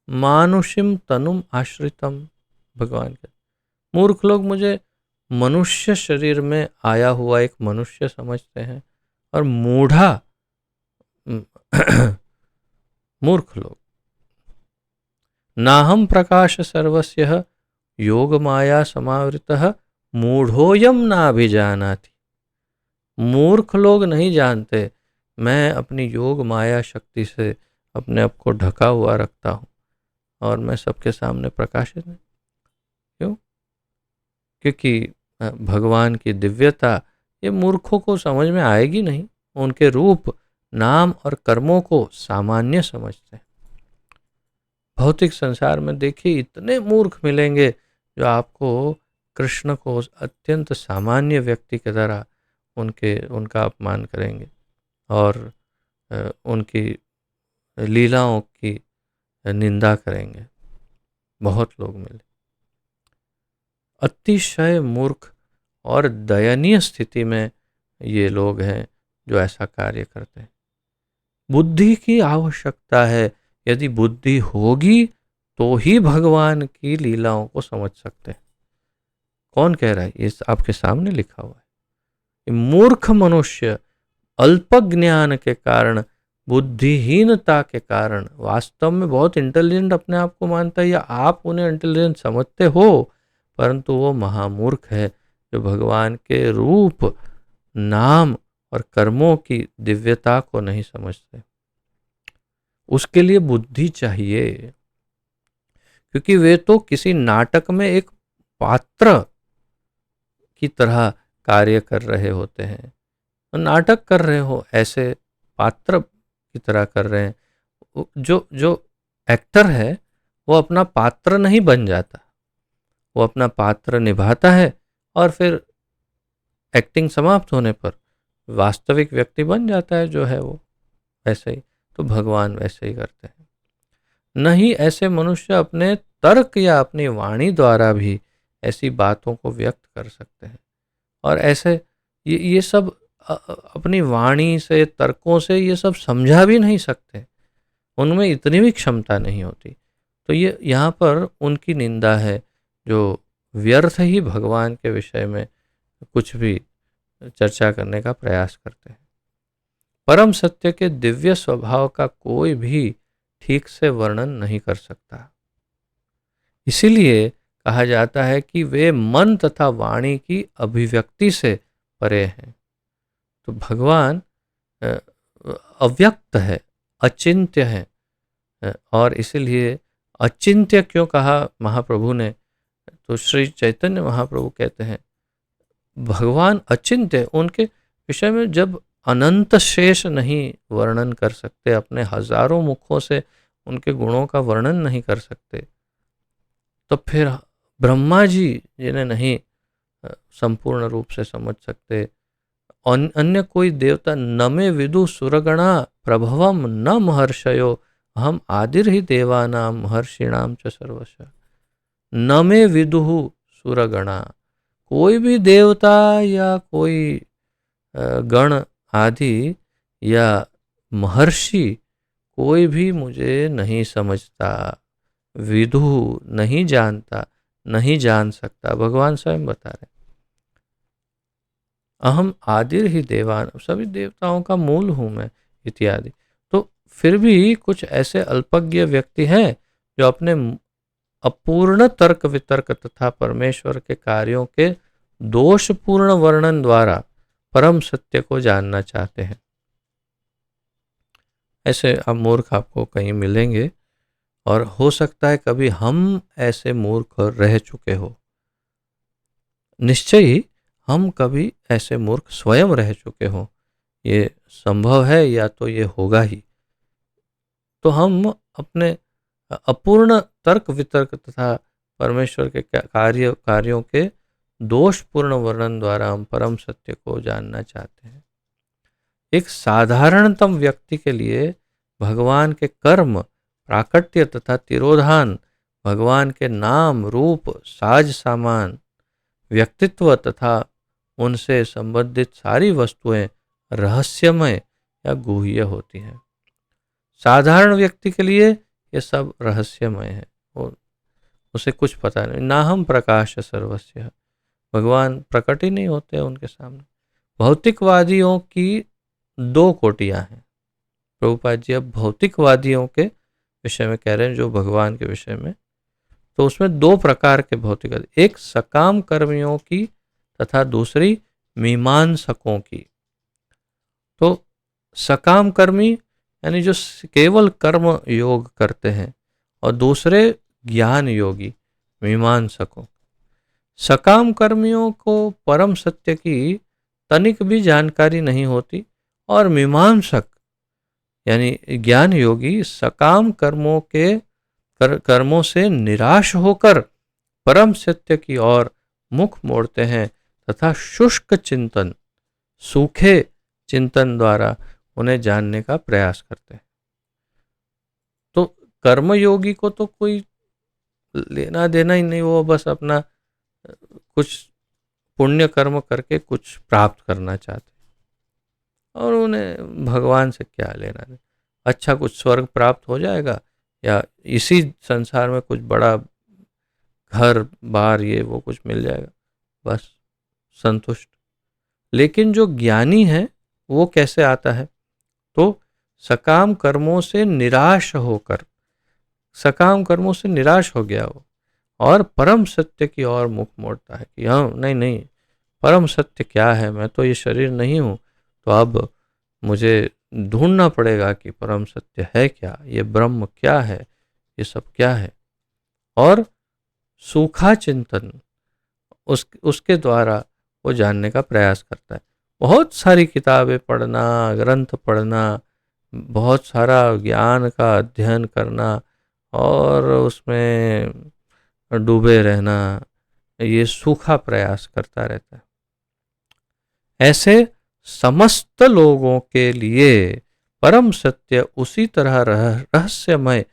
Speaker 1: मानुषिम तनुम आश्रितम। भगवान के मूर्ख लोग मुझे मनुष्य शरीर में आया हुआ एक मनुष्य समझते हैं, और मूढ़ा मूर्ख लोग। नाहम प्रकाश सर्वस्य योग माया समावृतः मूढ़ोयम नाभिजानाति। मूर्ख लोग नहीं जानते मैं अपनी योग माया शक्ति से अपने आप को ढका हुआ रखता हूँ और मैं सबके सामने प्रकाशित नहीं। क्यों? क्योंकि भगवान की दिव्यता ये मूर्खों को समझ में आएगी नहीं। उनके रूप, नाम और कर्मों को सामान्य समझते हैं। भौतिक संसार में देखिए इतने मूर्ख मिलेंगे जो आपको कृष्ण को अत्यंत सामान्य व्यक्ति की तरह उनका अपमान करेंगे और उनकी लीलाओं की निंदा करेंगे। बहुत लोग मिले। अतिशय मूर्ख और दयनीय स्थिति में ये लोग हैं जो ऐसा कार्य करते हैं। बुद्धि की आवश्यकता है। यदि बुद्धि होगी तो ही भगवान की लीलाओं को समझ सकते हैं। कौन कह रहा है? ये आपके सामने लिखा हुआ है। मूर्ख मनुष्य अल्प ज्ञान के कारण, बुद्धिहीनता के कारण, वास्तव में बहुत इंटेलिजेंट अपने आप को मानता है या आप उन्हें इंटेलिजेंट समझते हो, परंतु वो महामूर्ख है जो भगवान के रूप, नाम और कर्मों की दिव्यता को नहीं समझते। उसके लिए बुद्धि चाहिए, क्योंकि वे तो किसी नाटक में एक पात्र की तरह कार्य कर रहे होते हैं। नाटक कर रहे हो, ऐसे पात्र की तरह कर रहे हैं। जो जो एक्टर है वो अपना पात्र नहीं बन जाता, वो अपना पात्र निभाता है और फिर एक्टिंग समाप्त होने पर वास्तविक व्यक्ति बन जाता है जो है वो। ऐसे ही तो भगवान वैसे ही करते हैं। नहीं, ऐसे मनुष्य अपने तर्क या अपनी वाणी द्वारा भी ऐसी बातों को व्यक्त कर सकते हैं। और ऐसे ये सब अपनी वाणी से, तर्कों से ये सब समझा भी नहीं सकते, उनमें इतनी भी क्षमता नहीं होती। तो ये यहाँ पर उनकी निंदा है जो व्यर्थ ही भगवान के विषय में कुछ भी चर्चा करने का प्रयास करते हैं। परम सत्य के दिव्य स्वभाव का कोई भी ठीक से वर्णन नहीं कर सकता। इसीलिए कहा जाता है कि वे मन तथा वाणी की अभिव्यक्ति से परे हैं। तो भगवान अव्यक्त है, अचिंत्य है, और इसीलिए अचिंत्य क्यों कहा महाप्रभु ने? तो श्री चैतन्य महाप्रभु कहते हैं भगवान अचिंत्य, उनके विषय में जब अनंत शेष नहीं वर्णन कर सकते, अपने हजारों मुखों से उनके गुणों का वर्णन नहीं कर सकते, तो फिर ब्रह्मा जी जिन्हें नहीं संपूर्ण रूप से समझ सकते, अन्य कोई देवता, न मे विदु सुरगणा प्रभवम न महर्षयो हम आदिर ही देवानाम महर्षिणाम च सर्वश। न मे विदुः सुरगणा, कोई भी देवता या कोई गण आदि या महर्षि कोई भी मुझे नहीं समझता, विदु नहीं जानता, नहीं जान सकता। भगवान स्वयं बता रहे अहम आदिर ही देवान, सभी देवताओं का मूल हूं मैं, इत्यादि। तो फिर भी कुछ ऐसे अल्पज्ञ व्यक्ति हैं जो अपने अपूर्ण तर्क वितर्क तथा परमेश्वर के कार्यों के दोषपूर्ण वर्णन द्वारा परम सत्य को जानना चाहते हैं। ऐसे अब मूर्ख आपको कहीं मिलेंगे, और हो सकता है कभी हम ऐसे मूर्ख रह चुके हो। निश्चय ही हम कभी ऐसे मूर्ख स्वयं रह चुके हो, ये संभव है या तो ये होगा ही। तो हम अपने अपूर्ण तर्क वितर्क तथा परमेश्वर के कार्यों के दोषपूर्ण वर्णन द्वारा हम परम सत्य को जानना चाहते हैं। एक साधारणतम व्यक्ति के लिए भगवान के कर्म, प्राकट्य तथा तिरोधान, भगवान के नाम, रूप, साज सामान, व्यक्तित्व तथा उनसे संबंधित सारी वस्तुएं रहस्यमय या गुह्य होती हैं। साधारण व्यक्ति के लिए ये सब रहस्यमय है, और उसे कुछ पता नहीं। ना हम प्रकाश सर्वस्य, भगवान प्रकट ही नहीं होते उनके सामने। भौतिकवादियों की दो कोटियां हैं। प्रभुपाद जी अब भौतिकवादियों के विषय में कह रहे हैं, जो भगवान के विषय में। तो उसमें दो प्रकार के भौतिकवादी, एक सकाम कर्मियों की तथा दूसरी मीमांसकों की। तो सकाम कर्मी यानी जो केवल कर्म योग करते हैं, और दूसरे ज्ञान योगी मीमांसकों। सकाम कर्मियों को परम सत्य की तनिक भी जानकारी नहीं होती, और मीमांसक यानी ज्ञान योगी सकाम कर्मों से निराश होकर परम सत्य की ओर मुख मोड़ते हैं तथा शुष्क चिंतन, सूखे चिंतन द्वारा उन्हें जानने का प्रयास करते हैं। तो कर्मयोगी को तो कोई लेना देना ही नहीं, वो बस अपना कुछ पुण्य कर्म करके कुछ प्राप्त करना चाहते और उन्हें भगवान से क्या लेना देना। अच्छा कुछ स्वर्ग प्राप्त हो जाएगा या इसी संसार में कुछ बड़ा घर बार ये वो कुछ मिल जाएगा, बस संतुष्ट। लेकिन जो ज्ञानी है वो कैसे आता है, तो सकाम कर्मों से निराश होकर, सकाम कर्मों से निराश हो गया वो और परम सत्य की ओर मुख मोड़ता है कि हाँ नहीं नहीं, परम सत्य क्या है, मैं तो ये शरीर नहीं हूँ, तो अब मुझे ढूंढना पड़ेगा कि परम सत्य है क्या, ये ब्रह्म क्या है, ये सब क्या है। और सूखा चिंतन उसके द्वारा वो जानने का प्रयास करता है। बहुत सारी किताबें पढ़ना, ग्रंथ पढ़ना, बहुत सारा ज्ञान का अध्ययन करना और उसमें डूबे रहना, ये सूखा प्रयास करता रहता है। ऐसे समस्त लोगों के लिए परम सत्य उसी तरह रहस्यमय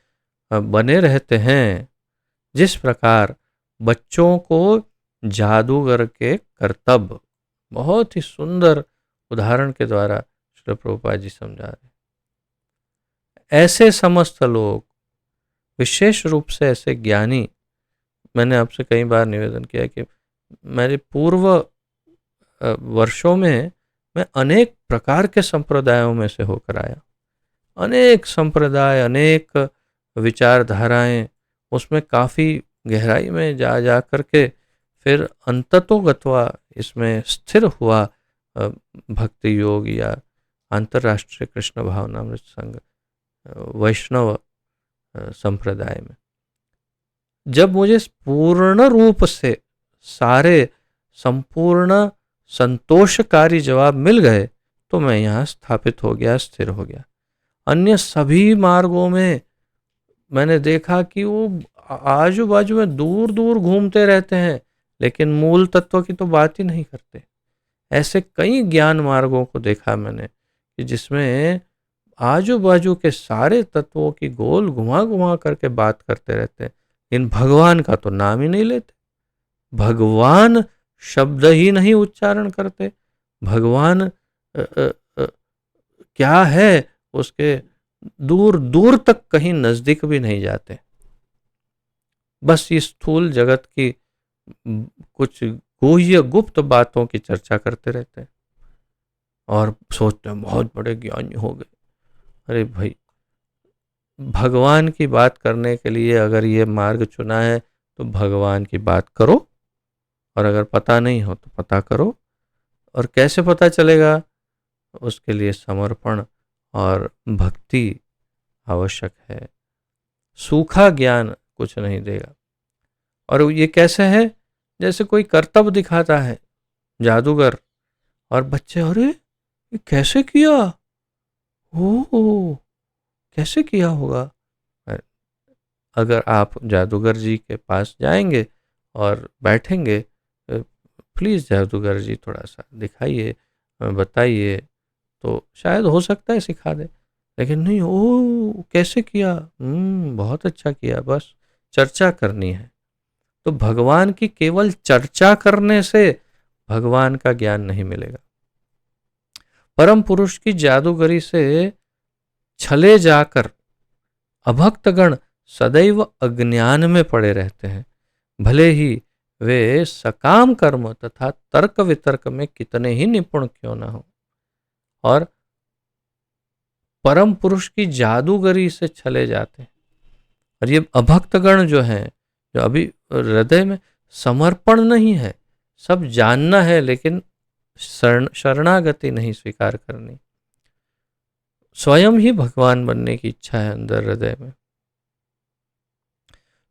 Speaker 1: बने रहते हैं जिस प्रकार बच्चों को जादूगर के करतब, बहुत ही सुंदर उदाहरण के द्वारा श्री प्रभुपाद जी समझा रहे। ऐसे समस्त लोग, विशेष रूप से ऐसे ज्ञानी, मैंने आपसे कई बार निवेदन किया कि मेरे पूर्व वर्षों में मैं अनेक प्रकार के संप्रदायों में से होकर आया, अनेक संप्रदाय, अनेक विचारधाराएं, उसमें काफ़ी गहराई में जा जा करके फिर अंततोगत्वा इसमें स्थिर हुआ भक्ति योग या अंतर्राष्ट्रीय कृष्ण भावनामृत संघ वैष्णव संप्रदाय में। जब मुझे पूर्ण रूप से सारे संपूर्ण संतोषकारी जवाब मिल गए तो मैं यहाँ स्थापित हो गया, स्थिर हो गया। अन्य सभी मार्गों में मैंने देखा कि वो आजू बाजू में दूर दूर घूमते रहते हैं लेकिन मूल तत्व की तो बात ही नहीं करते। ऐसे कई ज्ञान मार्गों को देखा मैंने कि जिसमें आजू बाजू के सारे तत्वों की गोल घुमा घुमा करके बात करते रहते हैं, इन भगवान का तो नाम ही नहीं लेते, भगवान शब्द ही नहीं उच्चारण करते, भगवान क्या है उसके दूर दूर तक कहीं नजदीक भी नहीं जाते। बस इस स्थूल जगत की कुछ गुह्य गुप्त बातों की चर्चा करते रहते हैं और सोचते हैं बहुत बड़े ज्ञानी हो गए। अरे भाई, भगवान की बात करने के लिए अगर ये मार्ग चुना है तो भगवान की बात करो, और अगर पता नहीं हो तो पता करो। और कैसे पता चलेगा, उसके लिए समर्पण और भक्ति आवश्यक है। सूखा ज्ञान कुछ नहीं देगा। और ये कैसे है, जैसे कोई करतब दिखाता है जादूगर और बच्चे, अरे ये कैसे किया, ओ कैसे किया होगा। अगर आप जादूगर जी के पास जाएंगे और बैठेंगे, प्लीज़ जादूगर जी थोड़ा सा दिखाइए, बताइए, तो शायद हो सकता है सिखा दे। लेकिन नहीं, ओ कैसे किया, बहुत अच्छा किया, बस चर्चा करनी है। तो भगवान की केवल चर्चा करने से भगवान का ज्ञान नहीं मिलेगा। परम पुरुष की जादूगरी से छले जाकर अभक्तगण सदैव अज्ञान में पड़े रहते हैं, भले ही वे सकाम कर्म तथा तर्क वितर्क में कितने ही निपुण क्यों न हो। और परम पुरुष की जादूगरी से छले जाते हैं। और ये अभक्तगण जो हैं, जो अभी हृदय में समर्पण नहीं है, सब जानना है लेकिन शरणागति नहीं स्वीकार करनी, स्वयं ही भगवान बनने की इच्छा है अंदर हृदय में,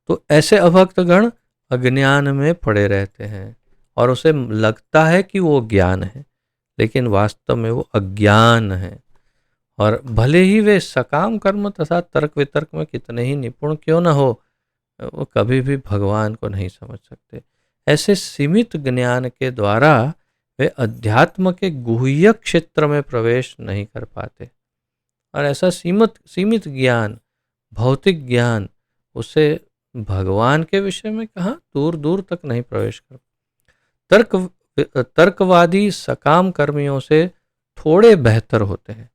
Speaker 1: तो ऐसे अभक्तगण अज्ञान में पड़े रहते हैं और उसे लगता है कि वो ज्ञान है, लेकिन वास्तव में वो अज्ञान है। और भले ही वे सकाम कर्म तथा तर्क वितर्क में कितने ही निपुण क्यों न हो, वो कभी भी भगवान को नहीं समझ सकते। ऐसे सीमित ज्ञान के द्वारा वे अध्यात्म के गुह्य क्षेत्र में प्रवेश नहीं कर पाते। और ऐसा सीमित ज्ञान, भौतिक ज्ञान, उसे भगवान के विषय में कहाँ दूर दूर तक नहीं प्रवेश कर। तर्क तर्कवादी सकाम कर्मियों से थोड़े बेहतर होते हैं,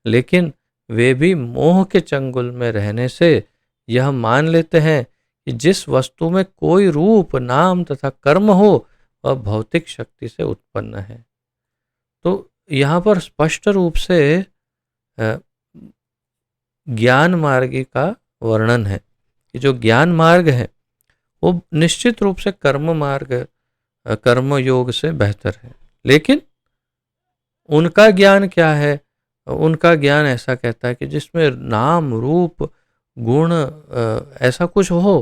Speaker 1: लेकिन वे भी मोह के चंगुल में रहने से यह मान लेते हैं कि जिस वस्तु में कोई रूप, नाम तथा कर्म हो वह भौतिक शक्ति से उत्पन्न है। तो यहाँ पर स्पष्ट रूप से अ, ज्ञान मार्गी का वर्णन है कि जो ज्ञान मार्ग है वो निश्चित रूप से कर्म मार्ग, कर्म योग से बेहतर है। लेकिन उनका ज्ञान क्या है? उनका ज्ञान ऐसा कहता है कि जिसमें नाम, रूप, गुण, ऐसा कुछ हो,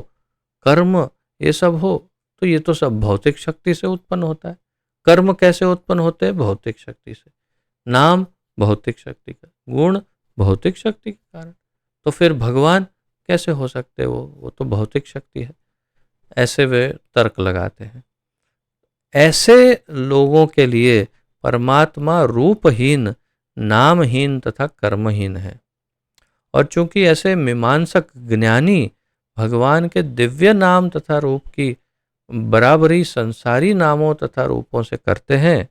Speaker 1: कर्म, ये सब हो, तो ये तो सब भौतिक शक्ति से उत्पन्न होता है। कर्म कैसे उत्पन्न होते हैं? भौतिक शक्ति से। नाम भौतिक शक्ति का, गुण भौतिक शक्ति के कारण। तो फिर भगवान कैसे हो सकते हैं? वो तो भौतिक शक्ति है। ऐसे वे तर्क लगाते हैं। ऐसे लोगों के लिए परमात्मा रूपहीन, नामहीन तथा कर्महीन है। और चूंकि ऐसे मीमांसक ज्ञानी भगवान के दिव्य नाम तथा रूप की बराबरी संसारी नामों तथा रूपों से करते हैं,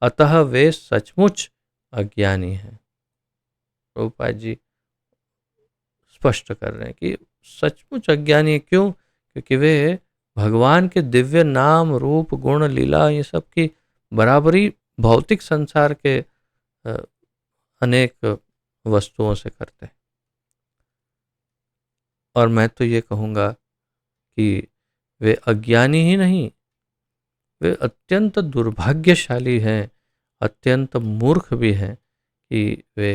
Speaker 1: अतः वे सचमुच अज्ञानी हैं। प्रभुपाद जी स्पष्ट कर रहे हैं कि सचमुच अज्ञानी है। क्यों? क्योंकि वे भगवान के दिव्य नाम, रूप, गुण, लीला, ये सब की बराबरी भौतिक संसार के अनेक वस्तुओं से करते हैं। और मैं तो ये कहूँगा कि वे अज्ञानी ही नहीं, वे अत्यंत दुर्भाग्यशाली हैं, अत्यंत मूर्ख भी हैं कि वे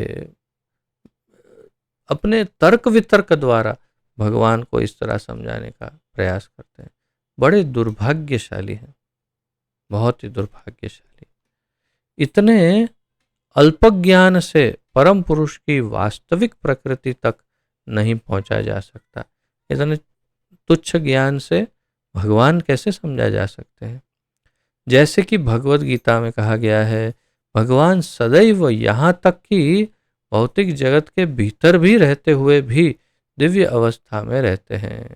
Speaker 1: अपने तर्क वितर्क द्वारा भगवान को इस तरह समझाने का प्रयास करते हैं। बड़े दुर्भाग्यशाली हैं, बहुत ही दुर्भाग्यशाली। इतने अल्पज्ञान से परम पुरुष की वास्तविक प्रकृति तक नहीं पहुंचा जा सकता। इतने तुच्छ ज्ञान से भगवान कैसे समझा जा सकते हैं? जैसे कि भगवत गीता में कहा गया है, भगवान सदैव यहाँ तक कि भौतिक जगत के भीतर भी रहते हुए भी दिव्य अवस्था में रहते हैं।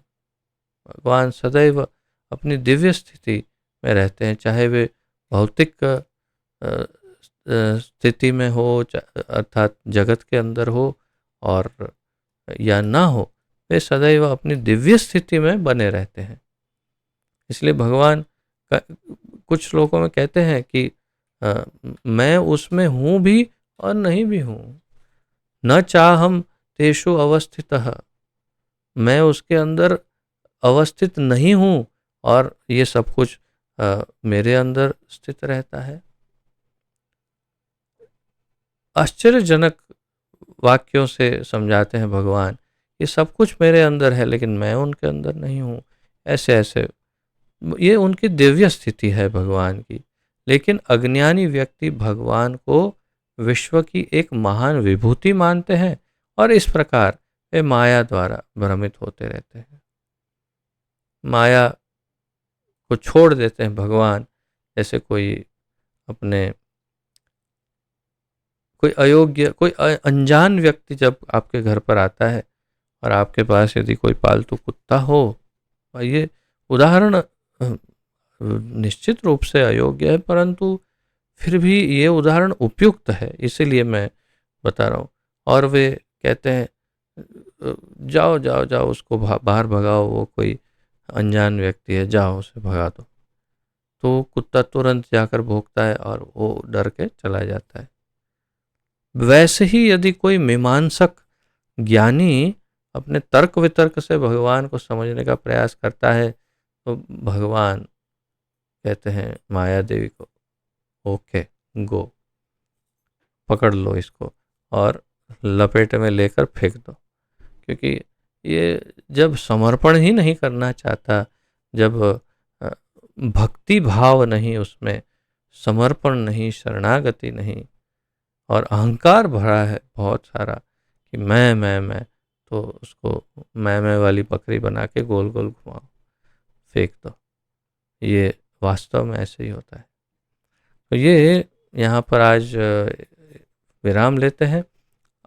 Speaker 1: भगवान सदैव अपनी दिव्य स्थिति में रहते हैं, चाहे वे भौतिक स्थिति में हो, अर्थात जगत के अंदर हो और या ना हो, वे सदैव अपनी दिव्य स्थिति में बने रहते हैं। इसलिए भगवान कुछ श्लोकों में कहते हैं कि मैं उसमें हूँ भी और नहीं भी हूँ, न चाहम तेषु अवस्थितः, मैं उसके अंदर अवस्थित नहीं हूँ और ये सब कुछ मेरे अंदर स्थित रहता है। आश्चर्यजनक वाक्यों से समझाते हैं भगवान, ये सब कुछ मेरे अंदर है लेकिन मैं उनके अंदर नहीं हूँ। ऐसे ऐसे ये उनकी दिव्य स्थिति है भगवान की। लेकिन अज्ञानी व्यक्ति भगवान को विश्व की एक महान विभूति मानते हैं और इस प्रकार वे माया द्वारा भ्रमित होते रहते हैं। माया को छोड़ देते हैं भगवान। जैसे कोई अपने कोई अयोग्य, कोई अनजान व्यक्ति जब आपके घर पर आता है और आपके पास यदि कोई पालतू कुत्ता हो, ये उदाहरण निश्चित रूप से अयोग्य है, परंतु फिर भी ये उदाहरण उपयुक्त है, इसीलिए मैं बता रहा हूँ। और वे कहते हैं जाओ जाओ जाओ उसको बाहर भगाओ, वो कोई अनजान व्यक्ति है, जाओ उसे भगा दो। तो कुत्ता तुरंत जाकर भौंकता है और वो डर के चला जाता है। वैसे ही यदि कोई मीमांसक ज्ञानी अपने तर्क वितर्क से भगवान को समझने का प्रयास करता है, तो भगवान कहते हैं माया देवी को, ओके गो, पकड़ लो इसको और लपेटे में लेकर फेंक दो। क्योंकि ये जब समर्पण ही नहीं करना चाहता, जब भक्ति भाव नहीं, उसमें समर्पण नहीं, शरणागति नहीं और अहंकार भरा है बहुत सारा कि मैं, तो उसको मैं वाली बकरी बना के गोल गोल घुमाओ, फेंक दो। ये वास्तव में ऐसे ही होता है। तो ये यहाँ पर आज विराम लेते हैं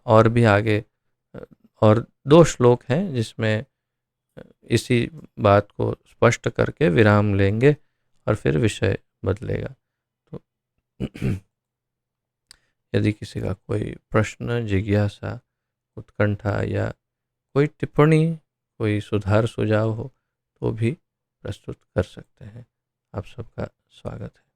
Speaker 1: और भी आगे और 2 श्लोक हैं जिसमें इसी बात को स्पष्ट करके विराम लेंगे और फिर विषय बदलेगा। यदि किसी का कोई प्रश्न, जिज्ञासा, उत्कंठा या कोई टिप्पणी, कोई सुधार सुझाव हो तो भी प्रस्तुत कर सकते हैं। आप सबका स्वागत है।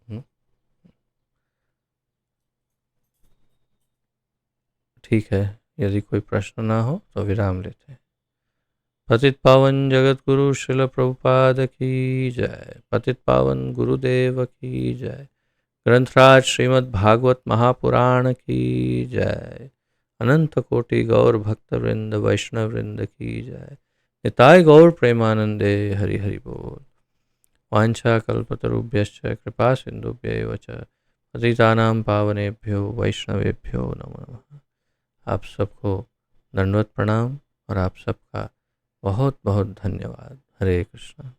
Speaker 1: हम्म, ठीक है, यदि कोई प्रश्न ना हो तो विराम लेते हैं। पतित पावन जगत गुरु श्रील प्रभुपाद की जय। पतित पावन गुरुदेव की जय। ग्रंथराज श्रीमद् भागवत महापुराण की जय। अनंत कोटि गौर भक्त वृंद वैष्णव वृंद की जय। निताय गौर प्रेमानंदे हरि हरि बोल। वाञ्छा कल्पतरुभ्यश्च कृपा सिन्धुभ्यैव च पतितानां पावनेभ्यो वैष्णवेभ्यो नमो नमः। आप सबको दंडवत प्रणाम और आप सबका बहुत बहुत धन्यवाद। हरे कृष्णा।